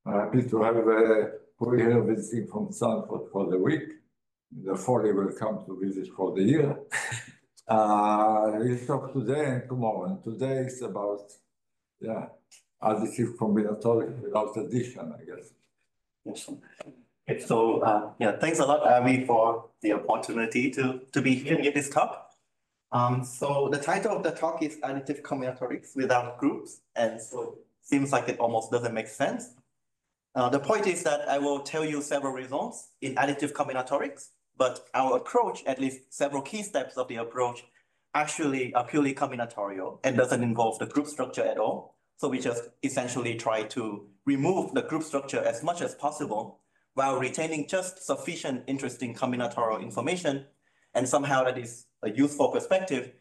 Happy to have Huy here visiting from Stanford for the week. The folly will come to visit for the year. We'll talk today and tomorrow. And today is about, additive combinatorics without addition, I guess. Yes. Okay, so thanks a lot, Avi, for the opportunity to be here and give this talk. So the title of the talk is Additive Combinatorics without groups, and so it seems like it almost doesn't make sense. The point is that I will tell you several results in additive combinatorics, but our approach, at least several key steps of the approach, actually are purely combinatorial and doesn't involve the group structure at all. So we just essentially try to remove the group structure as much as possible while retaining just sufficient interesting combinatorial information, and somehow that is a useful perspective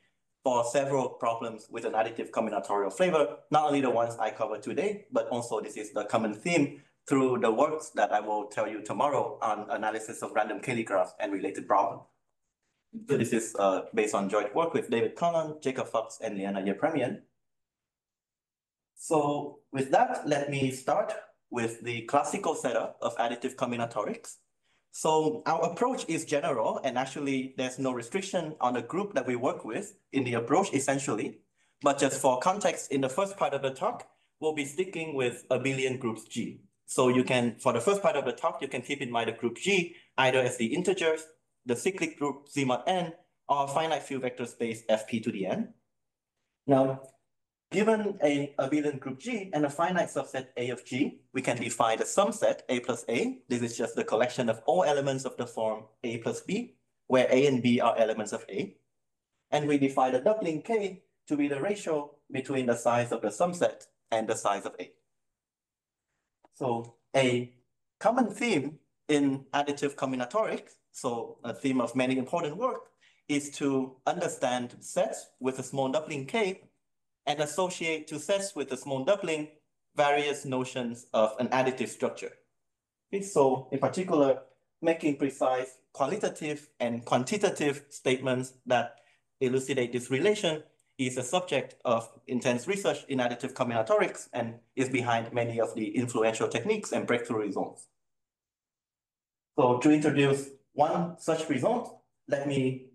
for several problems with an additive combinatorial flavor, not only the ones I covered today, but also this is the common theme through the works that I will tell you tomorrow on analysis of random Cayley graphs and related problems. So this is based on joint work with David Conlon, Jacob Fox, and Liana Yepremian. So with that, let me start with the classical setup of additive combinatorics. So our approach is general, and actually there's no restriction on the group that we work with in the approach essentially, but just for context, in the first part of the talk, we'll be sticking with abelian groups G. So you can, for the first part of the talk, you can keep in mind the group G either as the integers, the cyclic group Z mod n, or a finite field vector space Fp to the n. Now, given an abelian group G and a finite subset A of G, we can define the sum set A plus A. This is just the collection of all elements of the form A plus B, where A and B are elements of A. And we define the doubling K to be the ratio between the size of the sum set and the size of A. So a common theme in additive combinatorics, so a theme of many important work, is to understand sets with a small doubling K and associate to sets with a small doubling various notions of an additive structure. Okay, so in particular, making precise qualitative and quantitative statements that elucidate this relation is a subject of intense research in additive combinatorics and is behind many of the influential techniques and breakthrough results. So to introduce one such result, let me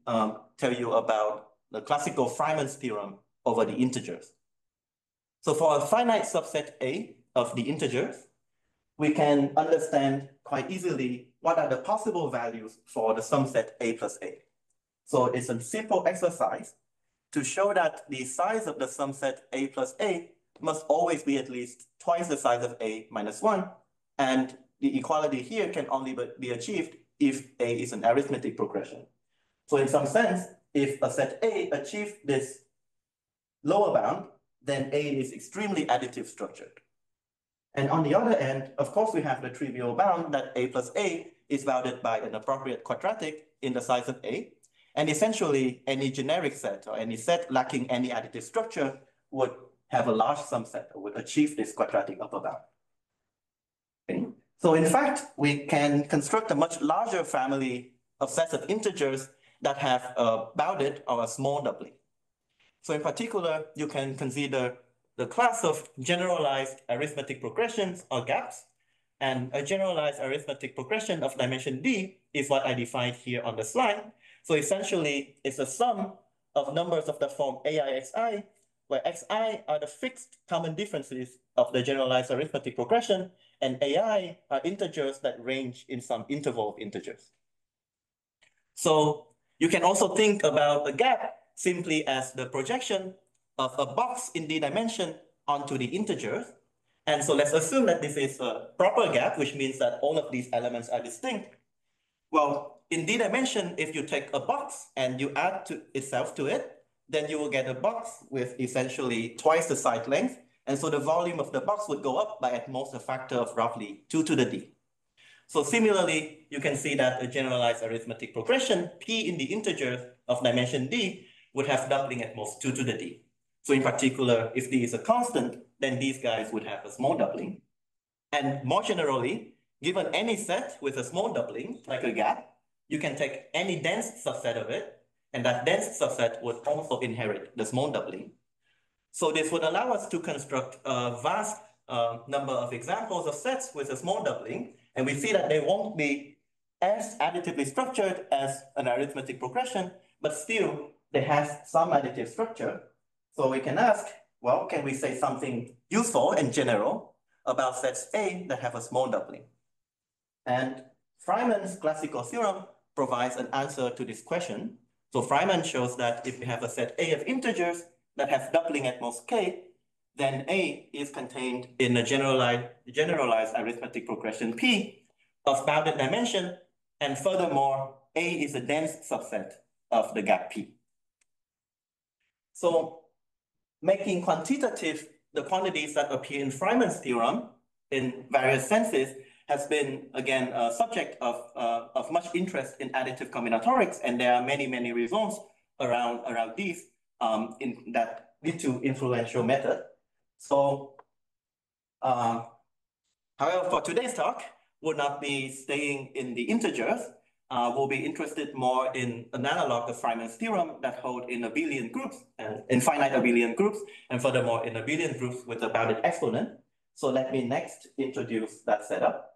tell you about the classical Freiman's theorem over the integers. So for a finite subset A of the integers, we can understand quite easily what are the possible values for the sum set A plus A. So it's a simple exercise to show that the size of the sum set A plus A must always be at least twice the size of A minus 1, and the equality here can only be achieved if A is an arithmetic progression. So in some sense, if a set A achieves this lower bound, then A is extremely additive structured. And on the other end, of course, we have the trivial bound that A plus A is bounded by an appropriate quadratic in the size of A. And essentially, any generic set or any set lacking any additive structure would have a large sum set or would achieve this quadratic upper bound. Okay. So in fact, we can construct a much larger family of sets of integers that have a bounded or a small doubling. So in particular, you can consider the class of generalized arithmetic progressions or gaps, and a generalized arithmetic progression of dimension D is what I defined here on the slide. So essentially, it's a sum of numbers of the form AIXI, where XI are the fixed common differences of the generalized arithmetic progression, and AI are integers that range in some interval of integers. So you can also think about a gap simply as the projection of a box in D dimension onto the integers. And so let's assume that this is a proper gap, which means that all of these elements are distinct. Well, in D dimension, if you take a box and you add itself to it, then you will get a box with essentially twice the side length. And so the volume of the box would go up by at most a factor of roughly 2 to the D. So similarly, you can see that a generalized arithmetic progression, P in the integers of dimension D, would have doubling at most 2 to the D. So in particular, if D is a constant, then these guys would have a small doubling. And more generally, given any set with a small doubling, like a gap, you can take any dense subset of it, and that dense subset would also inherit the small doubling. So this would allow us to construct a vast number of examples of sets with a small doubling, and we see that they won't be as additively structured as an arithmetic progression, but still they have some additive structure. So we can ask, well, can we say something useful and general about sets A that have a small doubling? And Freiman's classical theorem provides an answer to this question. So Freiman shows that if we have a set A of integers that have doubling at most k, then A is contained in a generalized arithmetic progression P of bounded dimension, and furthermore, A is a dense subset of the gap P. So making quantitative the quantities that appear in Freiman's theorem in various senses has been, again, a subject of much interest in additive combinatorics, and there are many, many results around these that lead to influential method. So, however, for today's talk, we'll not be staying in the integers. We'll be interested more in an analog of Freiman's theorem that hold in abelian groups, and in finite abelian groups, and furthermore in abelian groups with a bounded exponent. So let me next introduce that setup.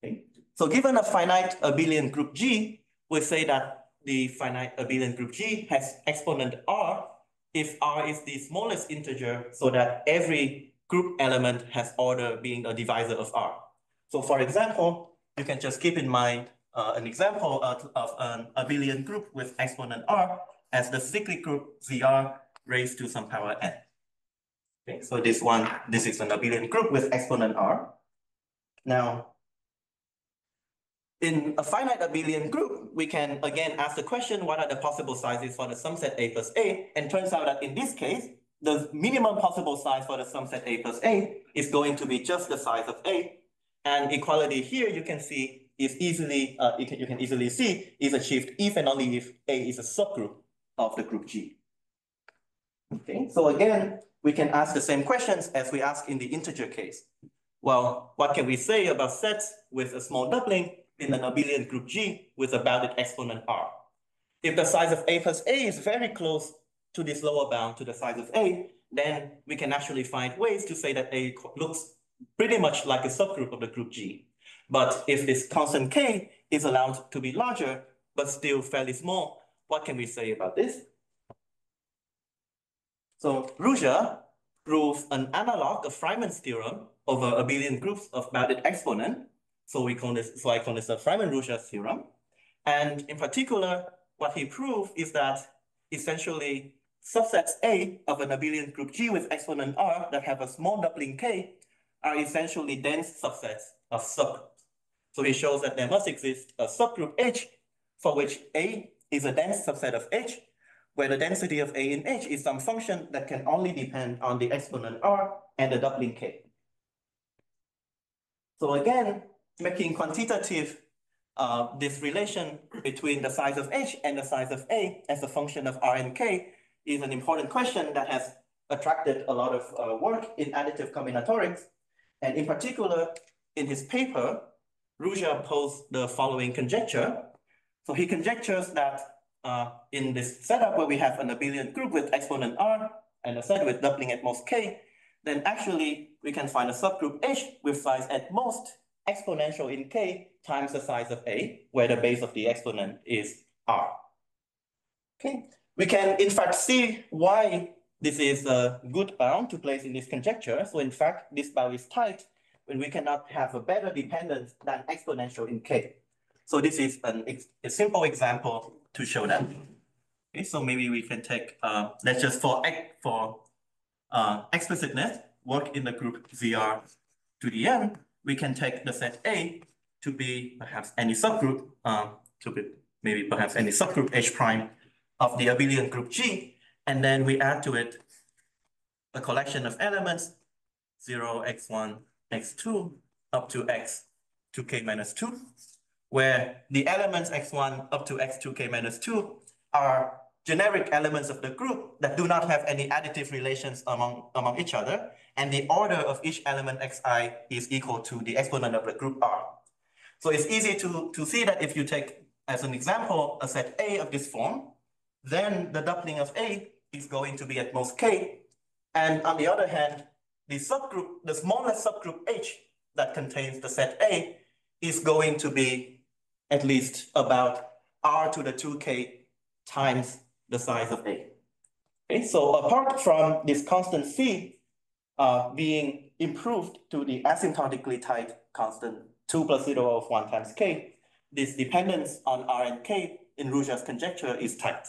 Okay. So given a finite abelian group G, we say that the finite abelian group G has exponent R if R is the smallest integer, so that every group element has order being a divisor of R. So for example, you can just keep in mind an example of an abelian group with exponent R as the cyclic group ZR raised to some power n. Okay, so this is an abelian group with exponent R. Now, in a finite abelian group, we can again ask the question, what are the possible sizes for the subset A plus A? And turns out that in this case, the minimum possible size for the subset A plus A is going to be just the size of A. And equality here, you can see, is easily, you can easily see is achieved if and only if A is a subgroup of the group G. Okay, so again, we can ask the same questions as we ask in the integer case. Well, what can we say about sets with a small doubling in an abelian group G with a bounded exponent R? If the size of A plus A is very close to this lower bound to the size of A, then we can actually find ways to say that A looks pretty much like a subgroup of the group G. But if this constant K is allowed to be larger, but still fairly small, what can we say about this? So Ruzsa proves an analog of Freiman's theorem over abelian groups of bounded exponent. So I call this the Freiman-Ruzsa theorem. And in particular, what he proved is that essentially subsets A of an abelian group G with exponent R that have a small doubling K are essentially dense subsets of subgroups. So he shows that there must exist a subgroup H for which A is a dense subset of H, where the density of A in H is some function that can only depend on the exponent R and the doubling K. So again, making quantitative this relation between the size of H and the size of A as a function of R and K is an important question that has attracted a lot of work in additive combinatorics. And in particular, in his paper, Ruzsa posed the following conjecture. So he conjectures that in this setup where we have an abelian group with exponent R and a set with doubling at most K, then actually we can find a subgroup H with size at most exponential in K times the size of A, where the base of the exponent is R. Okay, we can in fact see why this is a good bound to place in this conjecture. So in fact, this bound is tight when we cannot have a better dependence than exponential in K. So this is a simple example to show that. Okay, so maybe we can take, let's just for explicitness, work in the group ZR to the n, we can take the set A to be perhaps any subgroup, maybe perhaps any subgroup H prime of the abelian group G, and then we add to it a collection of elements 0, x1, x2, up to x to k minus 2, where the elements x1 up to x2k minus 2 are generic elements of the group that do not have any additive relations among each other, and the order of each element xi is equal to the exponent of the group R. So it's easy to see that if you take, as an example, a set A of this form, then the doubling of A is going to be at most k, and on the other hand, the subgroup, the smallest subgroup H that contains the set A is going to be at least about R to the 2K times the size of A. Okay, so apart from this constant C being improved to the asymptotically tight constant 2 plus 0 of 1 times K, this dependence on R and K in Ruzsa's conjecture is tight.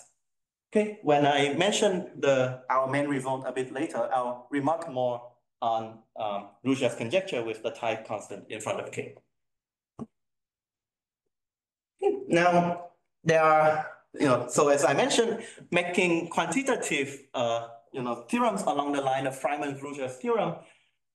Okay, when I mention our main result a bit later, I'll remark more on Ruzsa's conjecture with the type constant in front of K. Now, there are, so as I mentioned, making quantitative, theorems along the line of Freiman-Ruzsa's theorem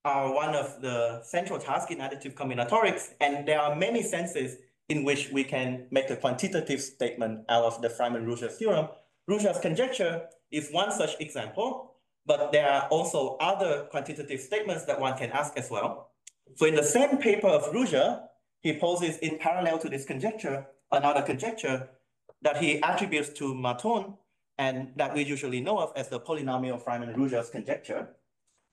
are one of the central tasks in additive combinatorics, and there are many senses in which we can make a quantitative statement out of the Freiman-Ruzsa's theorem. Ruzsa's conjecture is one such example, but there are also other quantitative statements that one can ask as well. So in the same paper of Ruzsa, he poses in parallel to this conjecture, another conjecture that he attributes to Maton, and that we usually know of as the polynomial Freiman-Ruzsa's conjecture.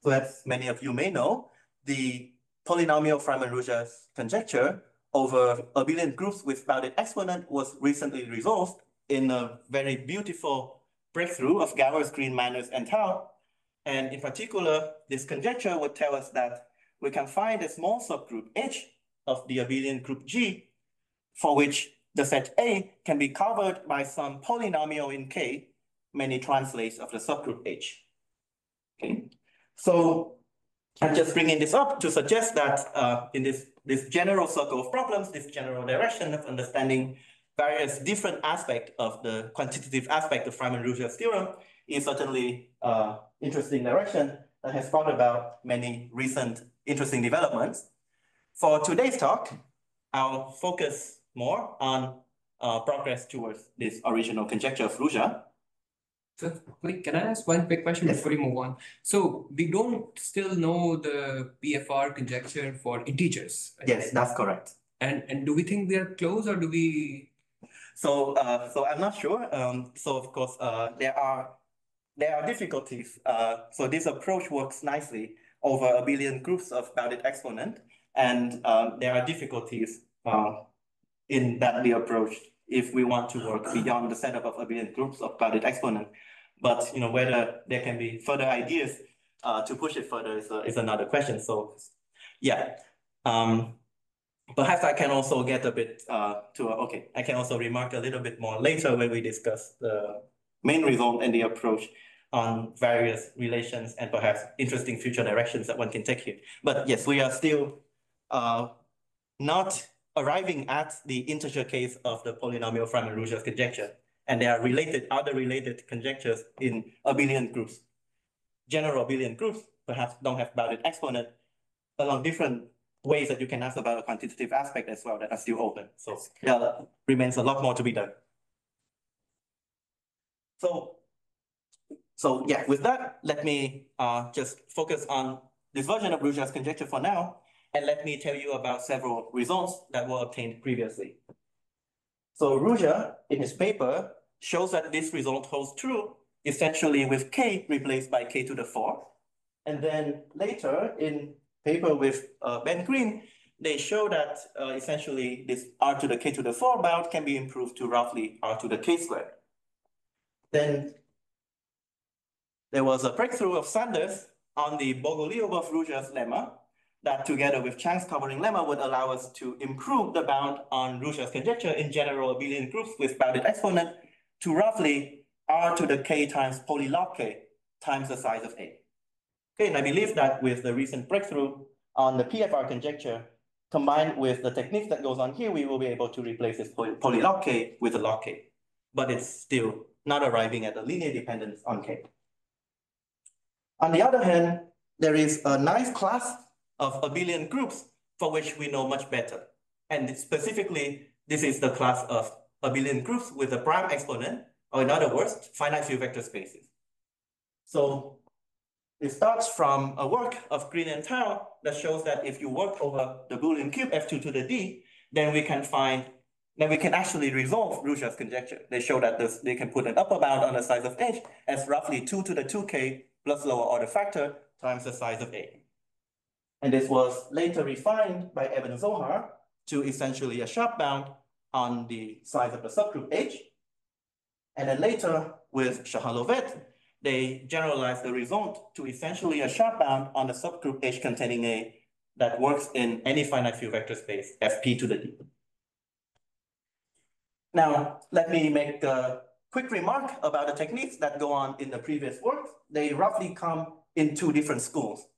So as many of you may know, the polynomial Freiman-Ruzsa's conjecture over abelian groups with bounded exponent was recently resolved in a very beautiful breakthrough of Gowers, Green, Manners, and Tao. And in particular, this conjecture would tell us that we can find a small subgroup H of the abelian group G, for which the set A can be covered by some polynomial in K, many translates of the subgroup H. Okay, so I'm just bringing this up to suggest that in this general circle of problems, this general direction of understanding various different aspects of the quantitative aspect of Freiman-Ruzsa's theorem is certainly interesting direction that has brought about many recent interesting developments. For today's talk, I'll focus more on progress towards this original conjecture of Ruzsa. So, can I ask one quick question before we move on? So, we don't still know the PFR conjecture for integers, right? Yes, that's correct. And do we think we are close, or do we? So I'm not sure. So of course, there are difficulties. So this approach works nicely over abelian groups of bounded exponent, and there are difficulties in that the approach if we want to work beyond the setup of abelian groups of bounded exponent. But whether there can be further ideas to push it further is another question. So yeah. Perhaps I can also get a bit I can also remark a little bit more later when we discuss the main result and the approach on various relations and perhaps interesting future directions that one can take here. But yes, we are still not arriving at the integer case of the polynomial Freiman-Ruzsa's conjecture. And there are other related conjectures in abelian groups. General abelian groups perhaps don't have bounded exponent along different ways that you can ask about a quantitative aspect as well that are still open. So there remains a lot more to be done. So yeah, with that, let me just focus on this version of Ruzsa's conjecture for now, and let me tell you about several results that were obtained previously. So Ruzsa, in his paper, shows that this result holds true essentially with K replaced by K to the 4. And then later in paper with Ben Green, they show that essentially this R to the K to the 4 bound can be improved to roughly R to the K squared. Then there was a breakthrough of Sanders on the Bogoliubov-Ruzsa's lemma that together with Chang's covering lemma would allow us to improve the bound on Ruzsa's conjecture in general abelian groups with bounded exponent to roughly R to the K times polylog K times the size of A. Okay, and I believe that with the recent breakthrough on the PFR conjecture, combined with the techniques that goes on here, we will be able to replace this polylog K with a log K. But it's still not arriving at a linear dependence on K. On the other hand, there is a nice class of abelian groups for which we know much better. And specifically, this is the class of abelian groups with a prime exponent, or in other words, finite field vector spaces. So it starts from a work of Green and Tao that shows that if you work over the Boolean cube F2 to the D, then we can actually resolve Ruzsa's conjecture. They show that they can put an upper bound on the size of H as roughly 2 to the 2K plus lower order factor times the size of A. And this was later refined by Eben Zohar to essentially a sharp bound on the size of the subgroup H. And then later with Shahalovet, they generalized the result to essentially a sharp bound on the subgroup H containing A that works in any finite field vector space Fp to the D. Now, let me make a quick remark about the techniques that go on in the previous work. They roughly come in two different schools.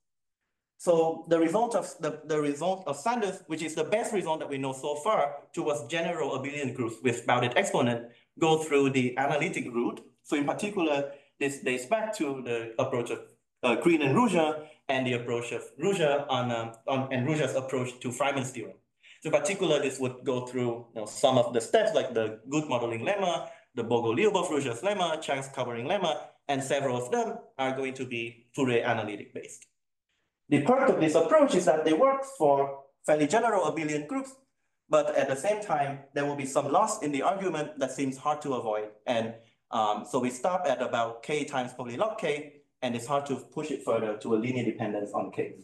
So the result of Sanders, which is the best result that we know so far towards general abelian groups with bounded exponent, go through the analytic route. So in particular, this dates back to the approach of Green and Ruzsa and the approach of Ruzsa and Ruzsa's approach to Freiman's theorem. So in particular, this would go through some of the steps like the good modeling lemma, the Bogoliubov-Ruzsa's lemma, Chang's covering lemma, and several of them are going to be Fourier analytic based. The perk of this approach is that they work for fairly general abelian groups, but at the same time, there will be some loss in the argument that seems hard to avoid. And so we stop at about k times probably log k, and it's hard to push it further to a linear dependence on k.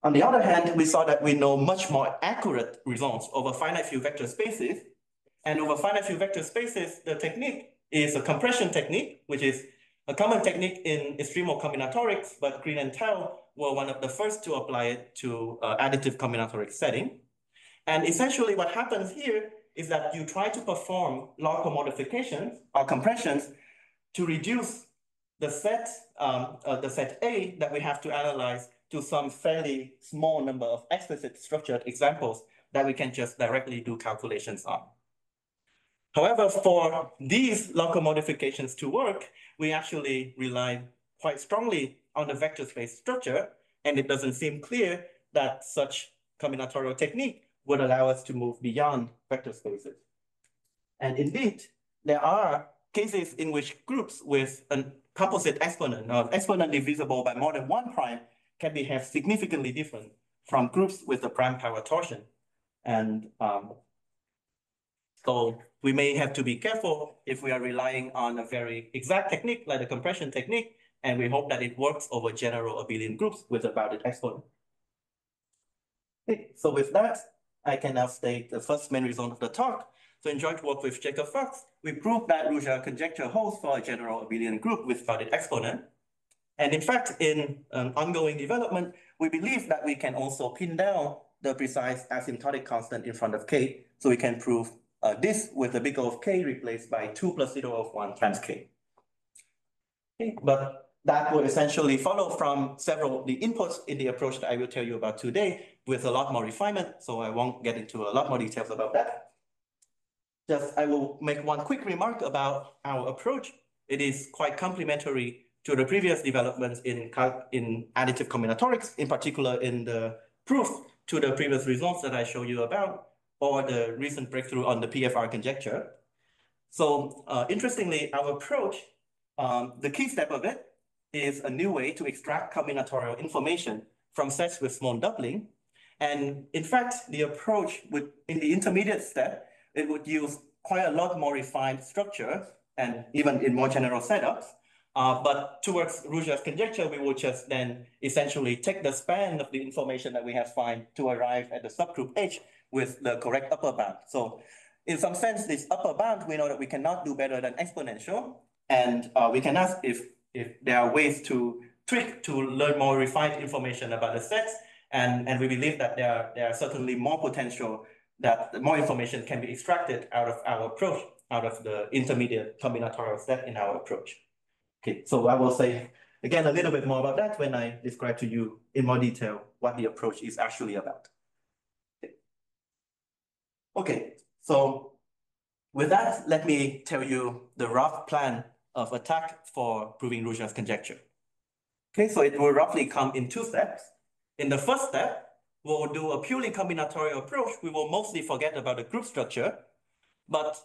On the other hand, we saw that we know much more accurate results over finite field vector spaces. And over finite field vector spaces, the technique is a compression technique, which is a common technique in extremal combinatorics, but Green and Tell were one of the first to apply it to additive combinatorics setting. And essentially what happens here is that you try to perform local modifications or compressions to reduce the set A that we have to analyze to some fairly small number of explicit structured examples that we can just directly do calculations on. However, for these local modifications to work, we actually rely quite strongly on the vector space structure, and it doesn't seem clear that such combinatorial technique would allow us to move beyond vector spaces. And indeed, there are cases in which groups with a composite exponent or exponent divisible by more than one prime can behave significantly different from groups with a prime power torsion. And so we may have to be careful if we are relying on a very exact technique like the compression technique, and we hope that it works over general abelian groups with a bounded exponent. Okay, so with that, I can now state the first main result of the talk. So in joint work with Jacob Fox, we proved that Ruzsa conjecture holds for a general abelian group with bounded exponent. And in fact, in ongoing development, we believe that we can also pin down the precise asymptotic constant in front of k, so we can prove this with the big O of k replaced by 2 plus 0 of 1 times k. Okay, but that would essentially follow from several of the inputs in the approach that I will tell you about today with a lot more refinement, so I won't get into a lot more details about that. Just I will make one quick remark about our approach. It is quite complementary to the previous developments in additive combinatorics, in particular in the proof to the previous results that I showed you about, or the recent breakthrough on the PFR conjecture. So interestingly, our approach, the key step of it is a new way to extract combinatorial information from sets with small doubling. And in fact, the approach would, in the intermediate step, it would use quite a lot more refined structure and even in more general setups. But towards Ruzsa's conjecture, we will just then essentially take the span of the information that we have found to arrive at the subgroup H with the correct upper bound. So in some sense, this upper bound, we know that we cannot do better than exponential. And we can ask if there are ways to tweak to learn more refined information about the sets. And we believe that there are certainly more potential that more information can be extracted out of our approach, out of the intermediate combinatorial step in our approach. Okay, so I will say again a little bit more about that when I describe to you in more detail what the approach is actually about. Okay, so with that, let me tell you the rough plan of attack for proving Ruzsa's conjecture. Okay, so it will roughly come in two steps. In the first step, we'll do a purely combinatorial approach. We will mostly forget about the group structure, but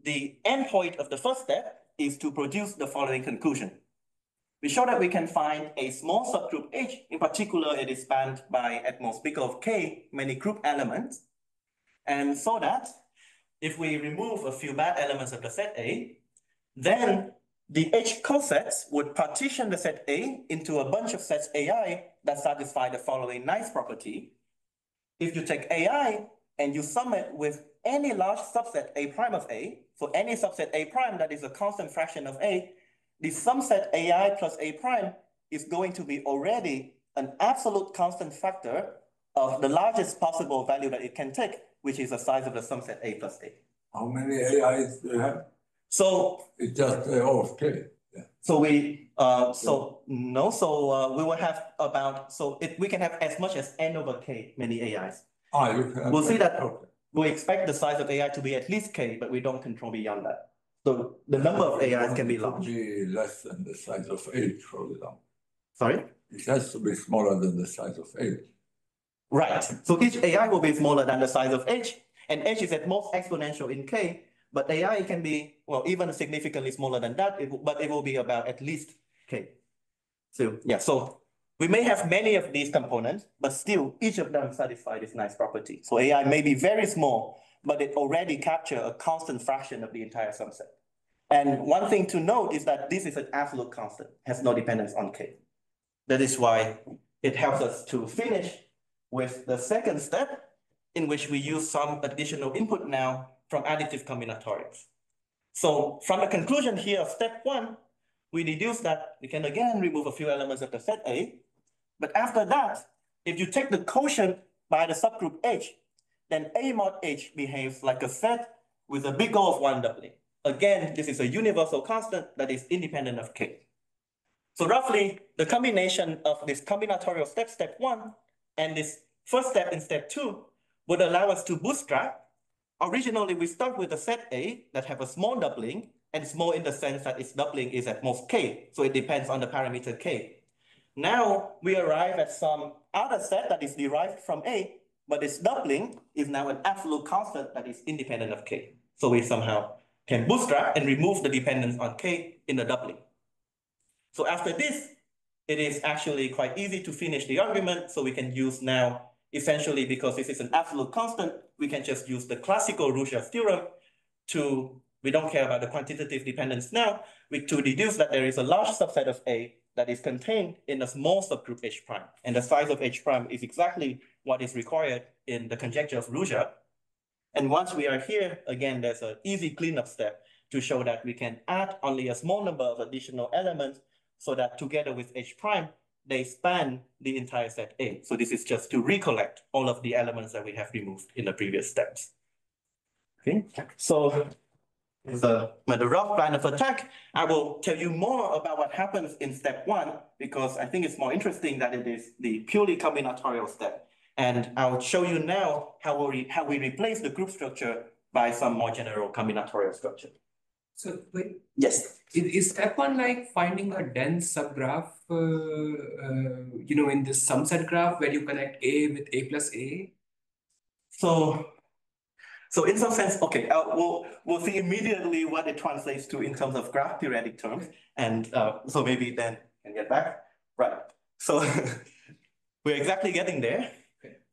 the endpoint of the first step is to produce the following conclusion. We show that we can find a small subgroup H. In particular, it is spanned by at most big O of k many group elements. And so that if we remove a few bad elements of the set A, then the H cosets would partition the set A into a bunch of sets AI that satisfy the following nice property. If you take AI and you sum it with any large subset A prime of A, for any subset A prime that is a constant fraction of A, the sum set AI plus A prime is going to be already an absolute constant factor of the largest possible value that it can take, which is the size of the sum set A plus A. How many AIs do you have? So It's just O of K. Yeah. So we will have about, we can have as much as n over k many AIs. You can. We'll see that. Okay. We expect the size of AI to be at least k, but we don't control beyond that. So the number of AIs can be It large. could be less than the size of H, for example. Sorry? It has to be smaller than the size of H. Right. So each AI will be smaller than the size of H, and H is at most exponential in k, but AI can be, well, even significantly smaller than that, but it will be about at least k. So yeah, so we may have many of these components, but still each of them satisfy this nice property. So AI may be very small, but it already captures a constant fraction of the entire subset. And one thing to note is that this is an absolute constant, has no dependence on k. That is why it helps us to finish with the second step, in which we use some additional input now from additive combinatorics. So from the conclusion here of step 1, we deduce that we can again remove a few elements of the set A, but after that, if you take the quotient by the subgroup H, then A mod H behaves like a set with a big O of 1 doubling. Again, this is a universal constant that is independent of K. So roughly, the combination of this combinatorial step 1, and this first step in step 2 would allow us to bootstrap. Originally, we start with a set A that have a small doubling, and small in the sense that its doubling is at most k, so it depends on the parameter k. Now we arrive at some other set that is derived from A, but its doubling is now an absolute constant that is independent of k. So we somehow can bootstrap and remove the dependence on k in the doubling. So after this, it is actually quite easy to finish the argument, so we can use now, essentially because this is an absolute constant, we can just use the classical Ruzsa's theorem to, we don't care about the quantitative dependence now, to deduce that there is a large subset of A that is contained in a small subgroup H prime. And the size of H prime is exactly what is required in the conjecture of Ruzsa. And once we are here, again, there's an easy cleanup step to show that we can add only a small number of additional elements so that together with H prime, they span the entire set A. So this is just to recollect all of the elements that we have removed in the previous steps. Okay, so the rough plan of attack, I will tell you more about what happens in step 1, because I think it's more interesting that it is the purely combinatorial step. And I'll show you now how we replace the group structure by some more general combinatorial structure. So wait, yes. Is step 1 like finding a dense subgraph, in this sum-set graph where you connect A with A plus A? So in some sense, okay, we'll see immediately what it translates to in terms of graph theoretic terms. And so maybe then can get back. Right. So we're exactly getting there.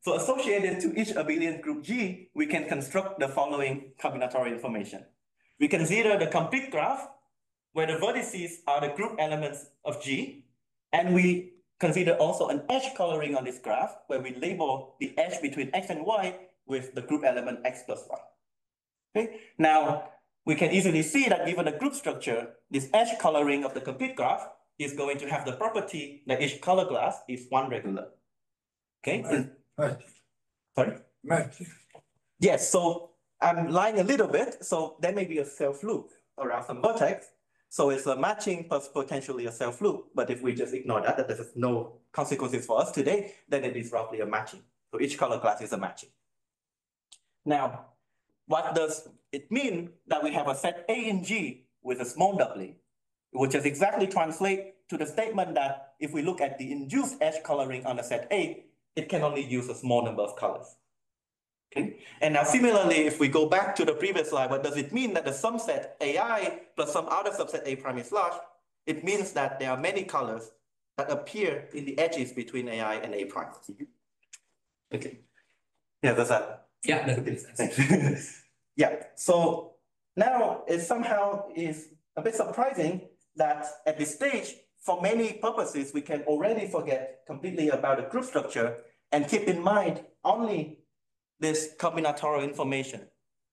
So associated to each abelian group G, we can construct the following combinatorial information. We consider the complete graph where the vertices are the group elements of G. And we consider also an edge coloring on this graph where we label the edge between X and Y with the group element X plus Y. Okay, now we can easily see that given the group structure, this edge coloring of the complete graph is going to have the property that each color class is one regular. Okay. Sorry? Matching. Yes, so I'm lying a little bit. So there may be a self-loop around some vertex. So it's a matching plus potentially a self-loop. But if we just ignore that, that there's no consequences for us today, then it is roughly a matching. So each color class is a matching. Now, what does it mean that we have a set A in G with a small doubling, which is exactly translate to the statement that if we look at the induced edge coloring on a set A, it can only use a small number of colors. Okay. And now similarly, if we go back to the previous slide, what does it mean that the sum set AI plus some other subset A prime is large? It means that there are many colors that appear in the edges between AI and A prime. Okay. Yeah, that's that. Yeah, that makes sense. Yeah, so now it somehow is a bit surprising that at this stage, for many purposes, we can already forget completely about the group structure and keep in mind only this combinatorial information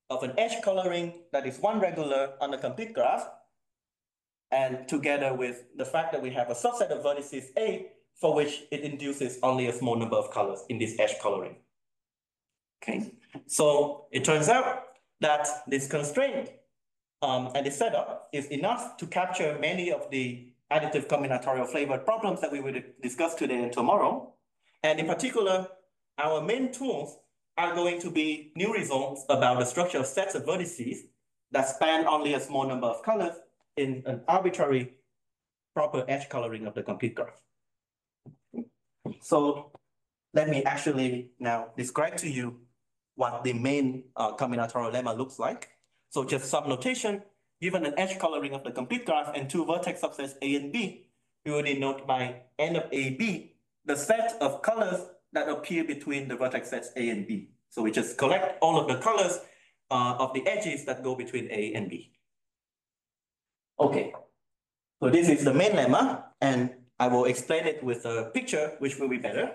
of an edge coloring that is one regular on a complete graph, and together with the fact that we have a subset of vertices A for which it induces only a small number of colors in this edge coloring. Okay, so it turns out that this constraint and this setup is enough to capture many of the additive combinatorial flavored problems that we will discuss today and tomorrow. And in particular, our main tools are going to be new results about the structure of sets of vertices that span only a small number of colors in an arbitrary proper edge coloring of the complete graph. So let me actually now describe to you what the main combinatorial lemma looks like. So just some notation, given an edge coloring of the complete graph and two vertex subsets A and B, we will denote by N of AB the set of colors that appear between the vertex sets A and B. So we just collect all of the colors of the edges that go between A and B. Okay, so this is the main lemma, and I will explain it with a picture, which will be better.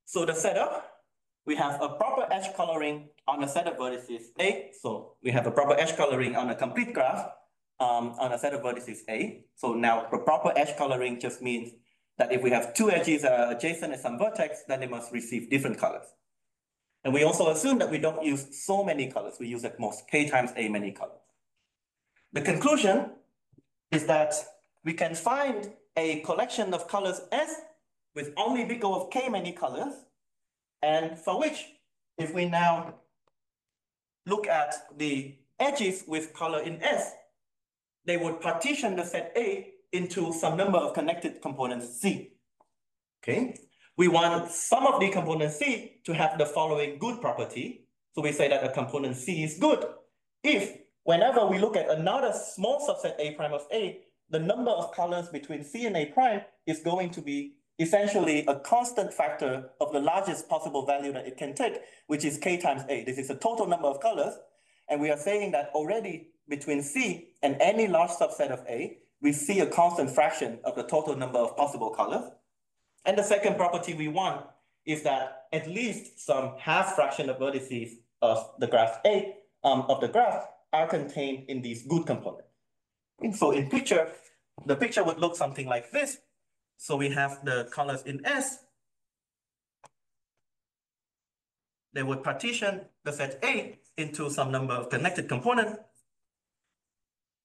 So the setup, we have a proper edge coloring on a set of vertices A. So we have a proper edge coloring on a complete graph on a set of vertices A. So now the proper edge coloring just means that if we have two edges that are adjacent at some vertex, then they must receive different colors. And we also assume that we don't use so many colors. We use at most k times A many colors. The conclusion is that we can find a collection of colors S with only big O of k many colors, and for which, if we now look at the edges with color in S, they would partition the set A into some number of connected components C. Okay, we want some of the components C to have the following good property. So we say that a component C is good if whenever we look at another small subset A prime of A, the number of colors between C and A prime is going to be essentially a constant factor of the largest possible value that it can take, which is k times A. This is the total number of colors. And we are saying that already between C and any large subset of A, we see a constant fraction of the total number of possible colors. And the second property we want is that at least some half fraction of vertices of the graph A, of the graph, are contained in these good components. And so in picture, the picture would look something like this. So we have the colors in S. They would partition the set A into some number of connected components.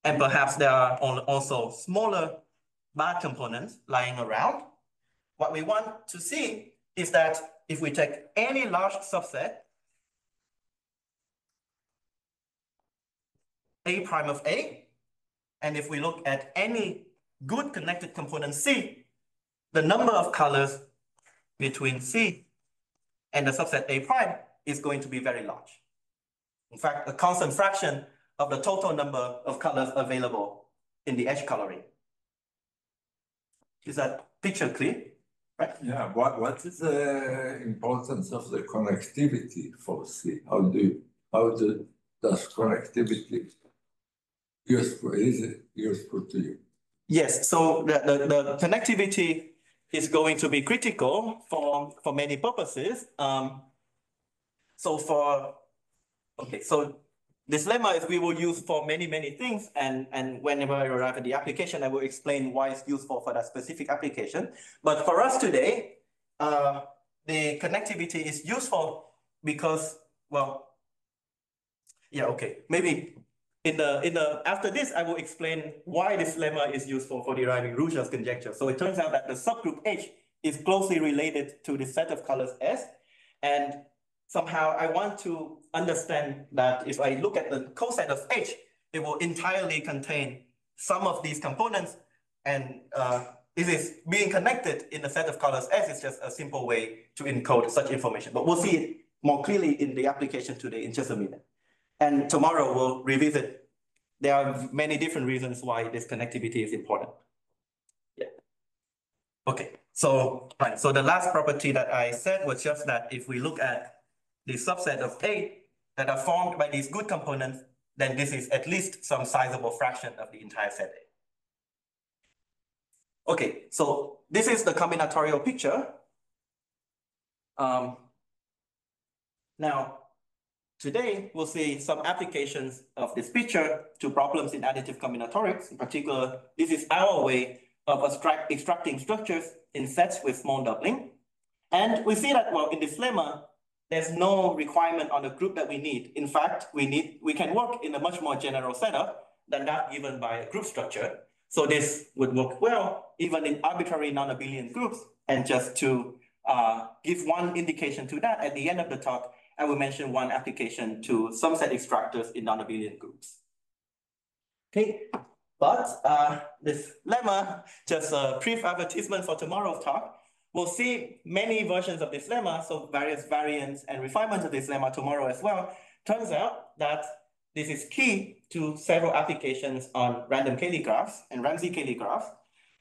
And perhaps there are also smaller bad components lying around. What we want to see is that if we take any large subset, A prime of A, and if we look at any good connected component C, the number of colors between C and the subset A prime is going to be very large. In fact, a constant fraction of the total number of colors available in the edge coloring. Is that picture clear? Right? Yeah, what is the importance of the connectivity for C? Does connectivity is it useful to you? Yes, so the connectivity is going to be critical for many purposes. So this lemma is we will use for many things, and whenever I arrive at the application, I will explain why it's useful for that specific application. But for us today, the connectivity is useful because, well, yeah, okay, maybe after this, I will explain why this lemma is useful for deriving Ruzsa's conjecture. So it turns out that the subgroup H is closely related to the set of colors S. And somehow I want to understand that if I look at the coset of H, it will entirely contain some of these components. And it is being connected in the set of colors S is just a simple way to encode such information. But we'll see it more clearly in the application today in just a minute. And tomorrow we'll revisit. There are many different reasons why this connectivity is important. Yeah. Okay, so the last property that I said was just that if we look at the subset of A that are formed by these good components, then this is at least some sizable fraction of the entire set A. Okay, so this is the combinatorial picture. Now, today we'll see some applications of this picture to problems in additive combinatorics. In particular, this is our way of extracting structures in sets with small doubling. And we see that, well, in this lemma, there's no requirement on the group that we need. In fact, we can work in a much more general setup than that given by a group structure. So this would work well even in arbitrary non-abelian groups. And just to give one indication to that, at the end of the talk, I will mention one application to some set extractors in non-abelian groups. Okay, but this lemma, just a brief advertisement for tomorrow's talk. We'll see many versions of this lemma, so various variants and refinements of this lemma tomorrow as well. Turns out that this is key to several applications on random Cayley graphs and Ramsey Cayley graphs.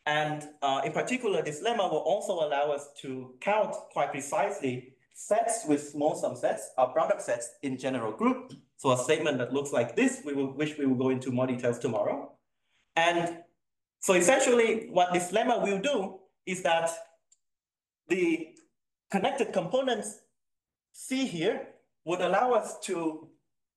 And in particular, this lemma will also allow us to count quite precisely sets with small subsets or product sets in general group. So a statement that looks like this, which we will go into more details tomorrow. And so essentially what this lemma will do is that the connected components C here would allow us to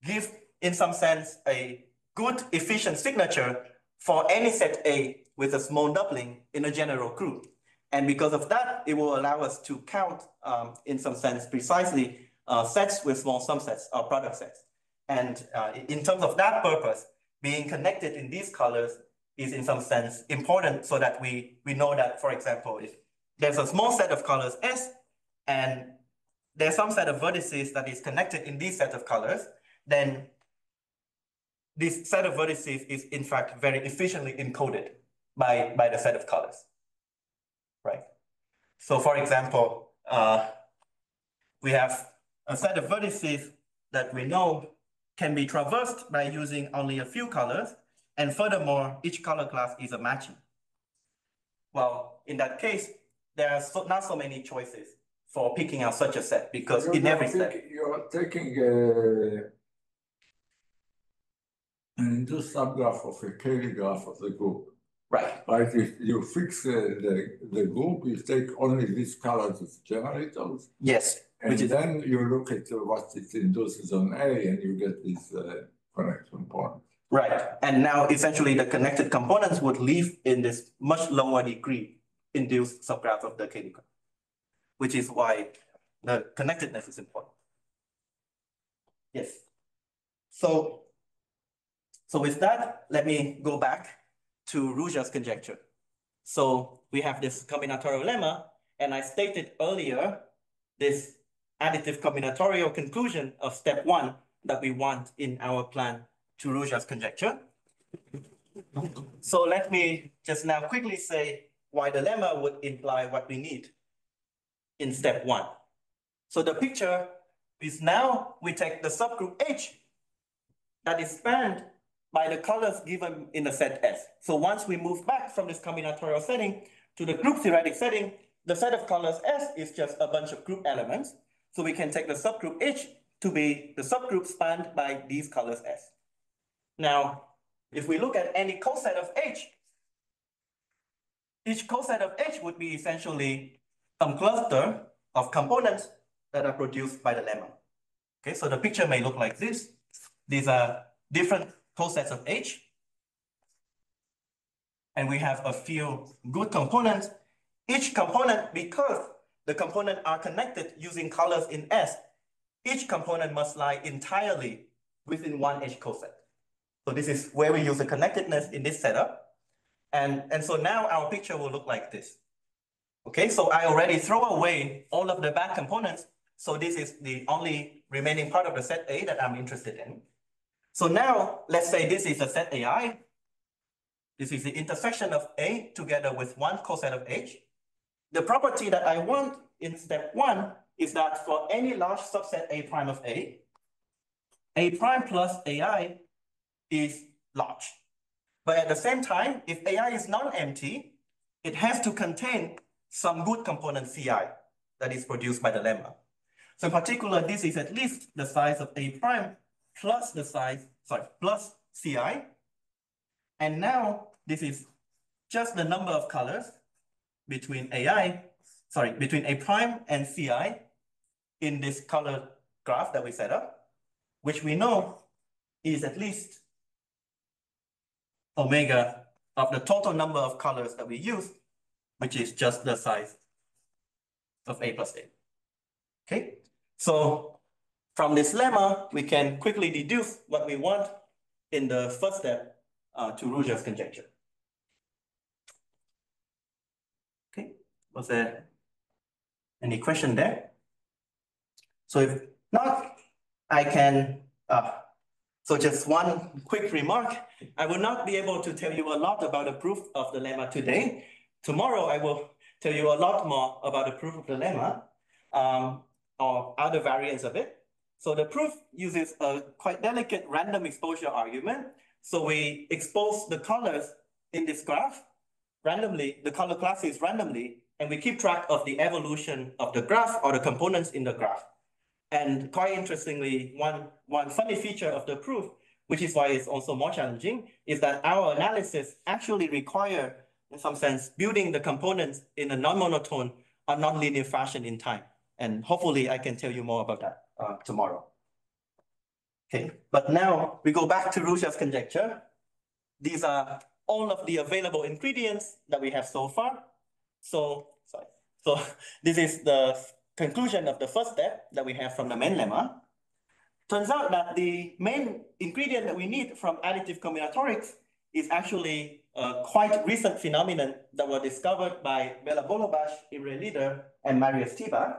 give, in some sense, a good efficient signature for any set A with a small doubling in a general group. And because of that, it will allow us to count, in some sense, precisely sets with small subsets or product sets. And in terms of that purpose, being connected in these colors is in some sense important so that we know that, for example, if there's a small set of colors S and there's some set of vertices that is connected in this set of colors, then this set of vertices is in fact very efficiently encoded by the set of colors, right? So for example, we have a set of vertices that we know can be traversed by using only a few colors. And furthermore, each color class is a matching. Well, in that case, there are not so many choices for picking out such a set because in every set. You're taking an induced subgraph of a Cayley graph of the group. Right. Right. If you fix the group, you take only these colors as generators. Yes. And then you look at what it induces on A and you get these connected components. Right. And now essentially the connected components would live in this much lower degree induced subgraph of the Cayley graph, which is why the connectedness is important. Yes. So with that, let me go back to Ruzsa's conjecture. So we have this combinatorial lemma, and I stated earlier this additive combinatorial conclusion of step 1 that we want in our plan to Ruzsa's conjecture. So let me just now quickly say why the lemma would imply what we need in step 1. So the picture is now we take the subgroup H that is spanned by the colors given in the set S. So once we move back from this combinatorial setting to the group theoretic setting, the set of colors S is just a bunch of group elements. So we can take the subgroup H to be the subgroup spanned by these colors S. Now, if we look at any coset of H, each coset of H would be essentially some cluster of components that are produced by the lemma. Okay, so the picture may look like this. These are different cosets of H. And we have a few good components. Each component, because the components are connected using colors in S, each component must lie entirely within one H coset. So this is where we use the connectedness in this setup. And so now our picture will look like this. Okay, so I already throw away all of the bad components. So this is the only remaining part of the set A that I'm interested in. So now let's say this is a set AI. This is the intersection of A together with one coset of H. The property that I want in step 1 is that for any large subset A prime of A prime plus AI is large. But at the same time, if AI is non-empty, it has to contain some good component Ci that is produced by the lemma. So in particular, this is at least the size of A prime plus the size, plus Ci. And now this is just the number of colors between between A prime and Ci in this color graph that we set up, which we know is at least omega of the total number of colors that we use, which is just the size of A plus A. Okay, so from this lemma, we can quickly deduce what we want in the first step to Ruzsa's conjecture. Okay, was there any question there? So if not, I can, so just one quick remark. I will not be able to tell you a lot about the proof of the lemma today. Tomorrow, I will tell you a lot more about the proof of the lemma or other variants of it. So the proof uses a quite delicate random exposure argument. So we expose the colors in this graph randomly, the color classes randomly, and we keep track of the evolution of the graph or the components in the graph. And quite interestingly, one funny feature of the proof, which is why it's also more challenging, is that our analysis actually require, in some sense, building the components in a non-monotone or non-linear fashion in time. And hopefully I can tell you more about that tomorrow. Okay, but now we go back to Ruzsa's conjecture. These are all of the available ingredients that we have so far. So this is the conclusion of the first step that we have from the main lemma. Turns out that the main ingredient that we need from additive combinatorics is actually a quite recent phenomenon that was discovered by Bela Bolobash, Imre Lieder, and Marius Tiba.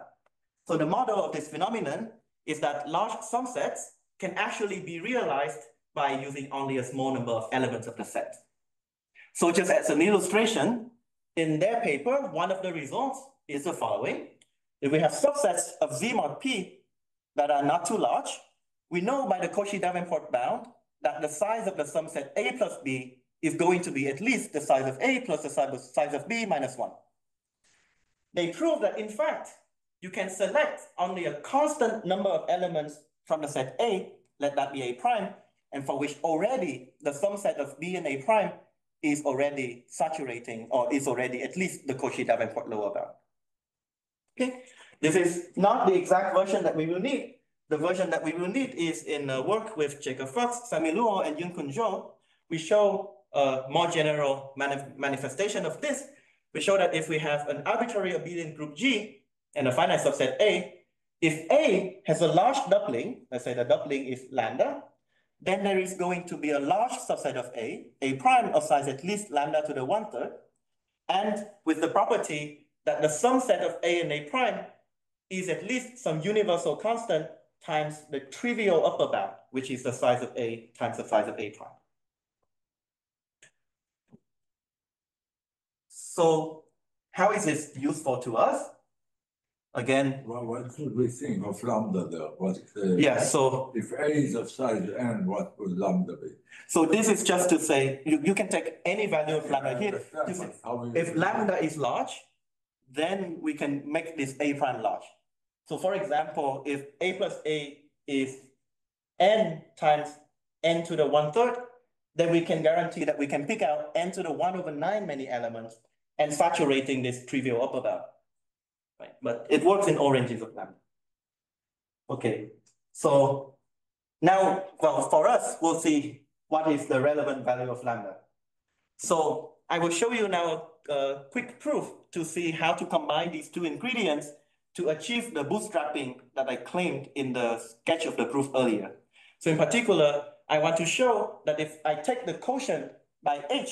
So the model of this phenomenon is that large subsets can actually be realized by using only a small number of elements of the set. So just as an illustration, in their paper, one of the results is the following. If we have subsets of Z mod P that are not too large, we know by the Cauchy-Davenport bound that the size of the subset A plus B is going to be at least the size of A plus the size of B minus 1. They prove that, in fact, you can select only a constant number of elements from the set A, let that be A prime, and for which already the subset of B and A prime is already saturating or is already at least the Cauchy-Davenport lower bound. Okay, this is not the exact version that we will need. The version that we will need is in work with Jacob Fox, Sami Luo, and Yun-Kun Zhou. We show a more general manifestation of this. We show that if we have an arbitrary abelian group G and a finite subset A, if A has a large doubling, let's say the doubling is lambda, then there is going to be a large subset of A prime of size at least lambda to the 1/3, and with the property that the sum set of A and A prime is at least some universal constant times the trivial upper bound, which is the size of A times the size of A prime. So how is this useful to us? Again, well, what should we think of lambda there? Yeah, so if A is of size n, what would lambda be? So this is just to say, you can take any value of lambda here. If lambda is large, then we can make this A prime large. So for example, if A plus A is n times n to the 1/3, then we can guarantee that we can pick out n to the 1/9 many elements and saturating this trivial upper bound. Right? But it works in all ranges of lambda. Okay, so now, well, for us, we'll see what is the relevant value of lambda. So I will show you now a quick proof to see how to combine these two ingredients to achieve the bootstrapping that I claimed in the sketch of the proof earlier. So in particular, I want to show that if I take the quotient by H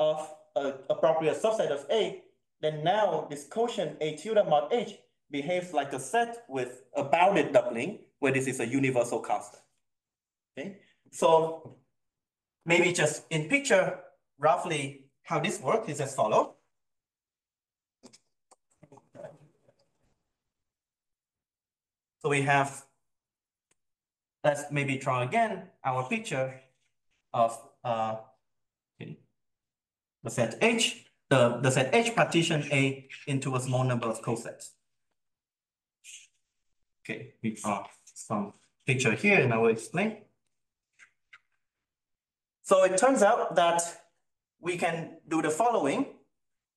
of an appropriate subset of A, then now this quotient A tilde mod H behaves like a set with a bounded doubling, where this is a universal constant. Okay, so maybe just in picture, roughly how this works is as follows. So we have, let's maybe draw again our picture of the set H. The set H partition A into a small number of cosets. Okay, we draw some picture here and I will explain. So it turns out that we can do the following.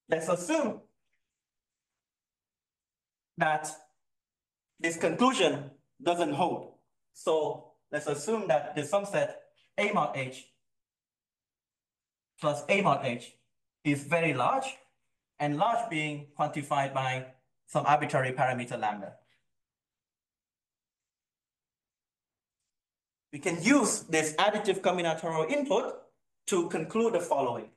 Let's assume that this conclusion doesn't hold. So let's assume that the subset A mod H plus A mod H is very large, and large being quantified by some arbitrary parameter lambda. We can use this additive combinatorial input to conclude the following.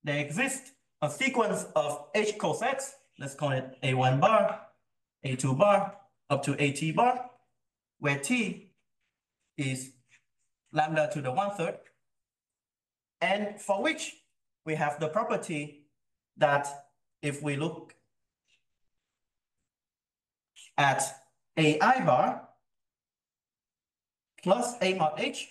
There exists a sequence of H cosets, let's call it A1 bar, A2 bar, up to AT bar, where T is lambda to the 1/3, and for which we have the property that if we look at AI bar plus A mod H,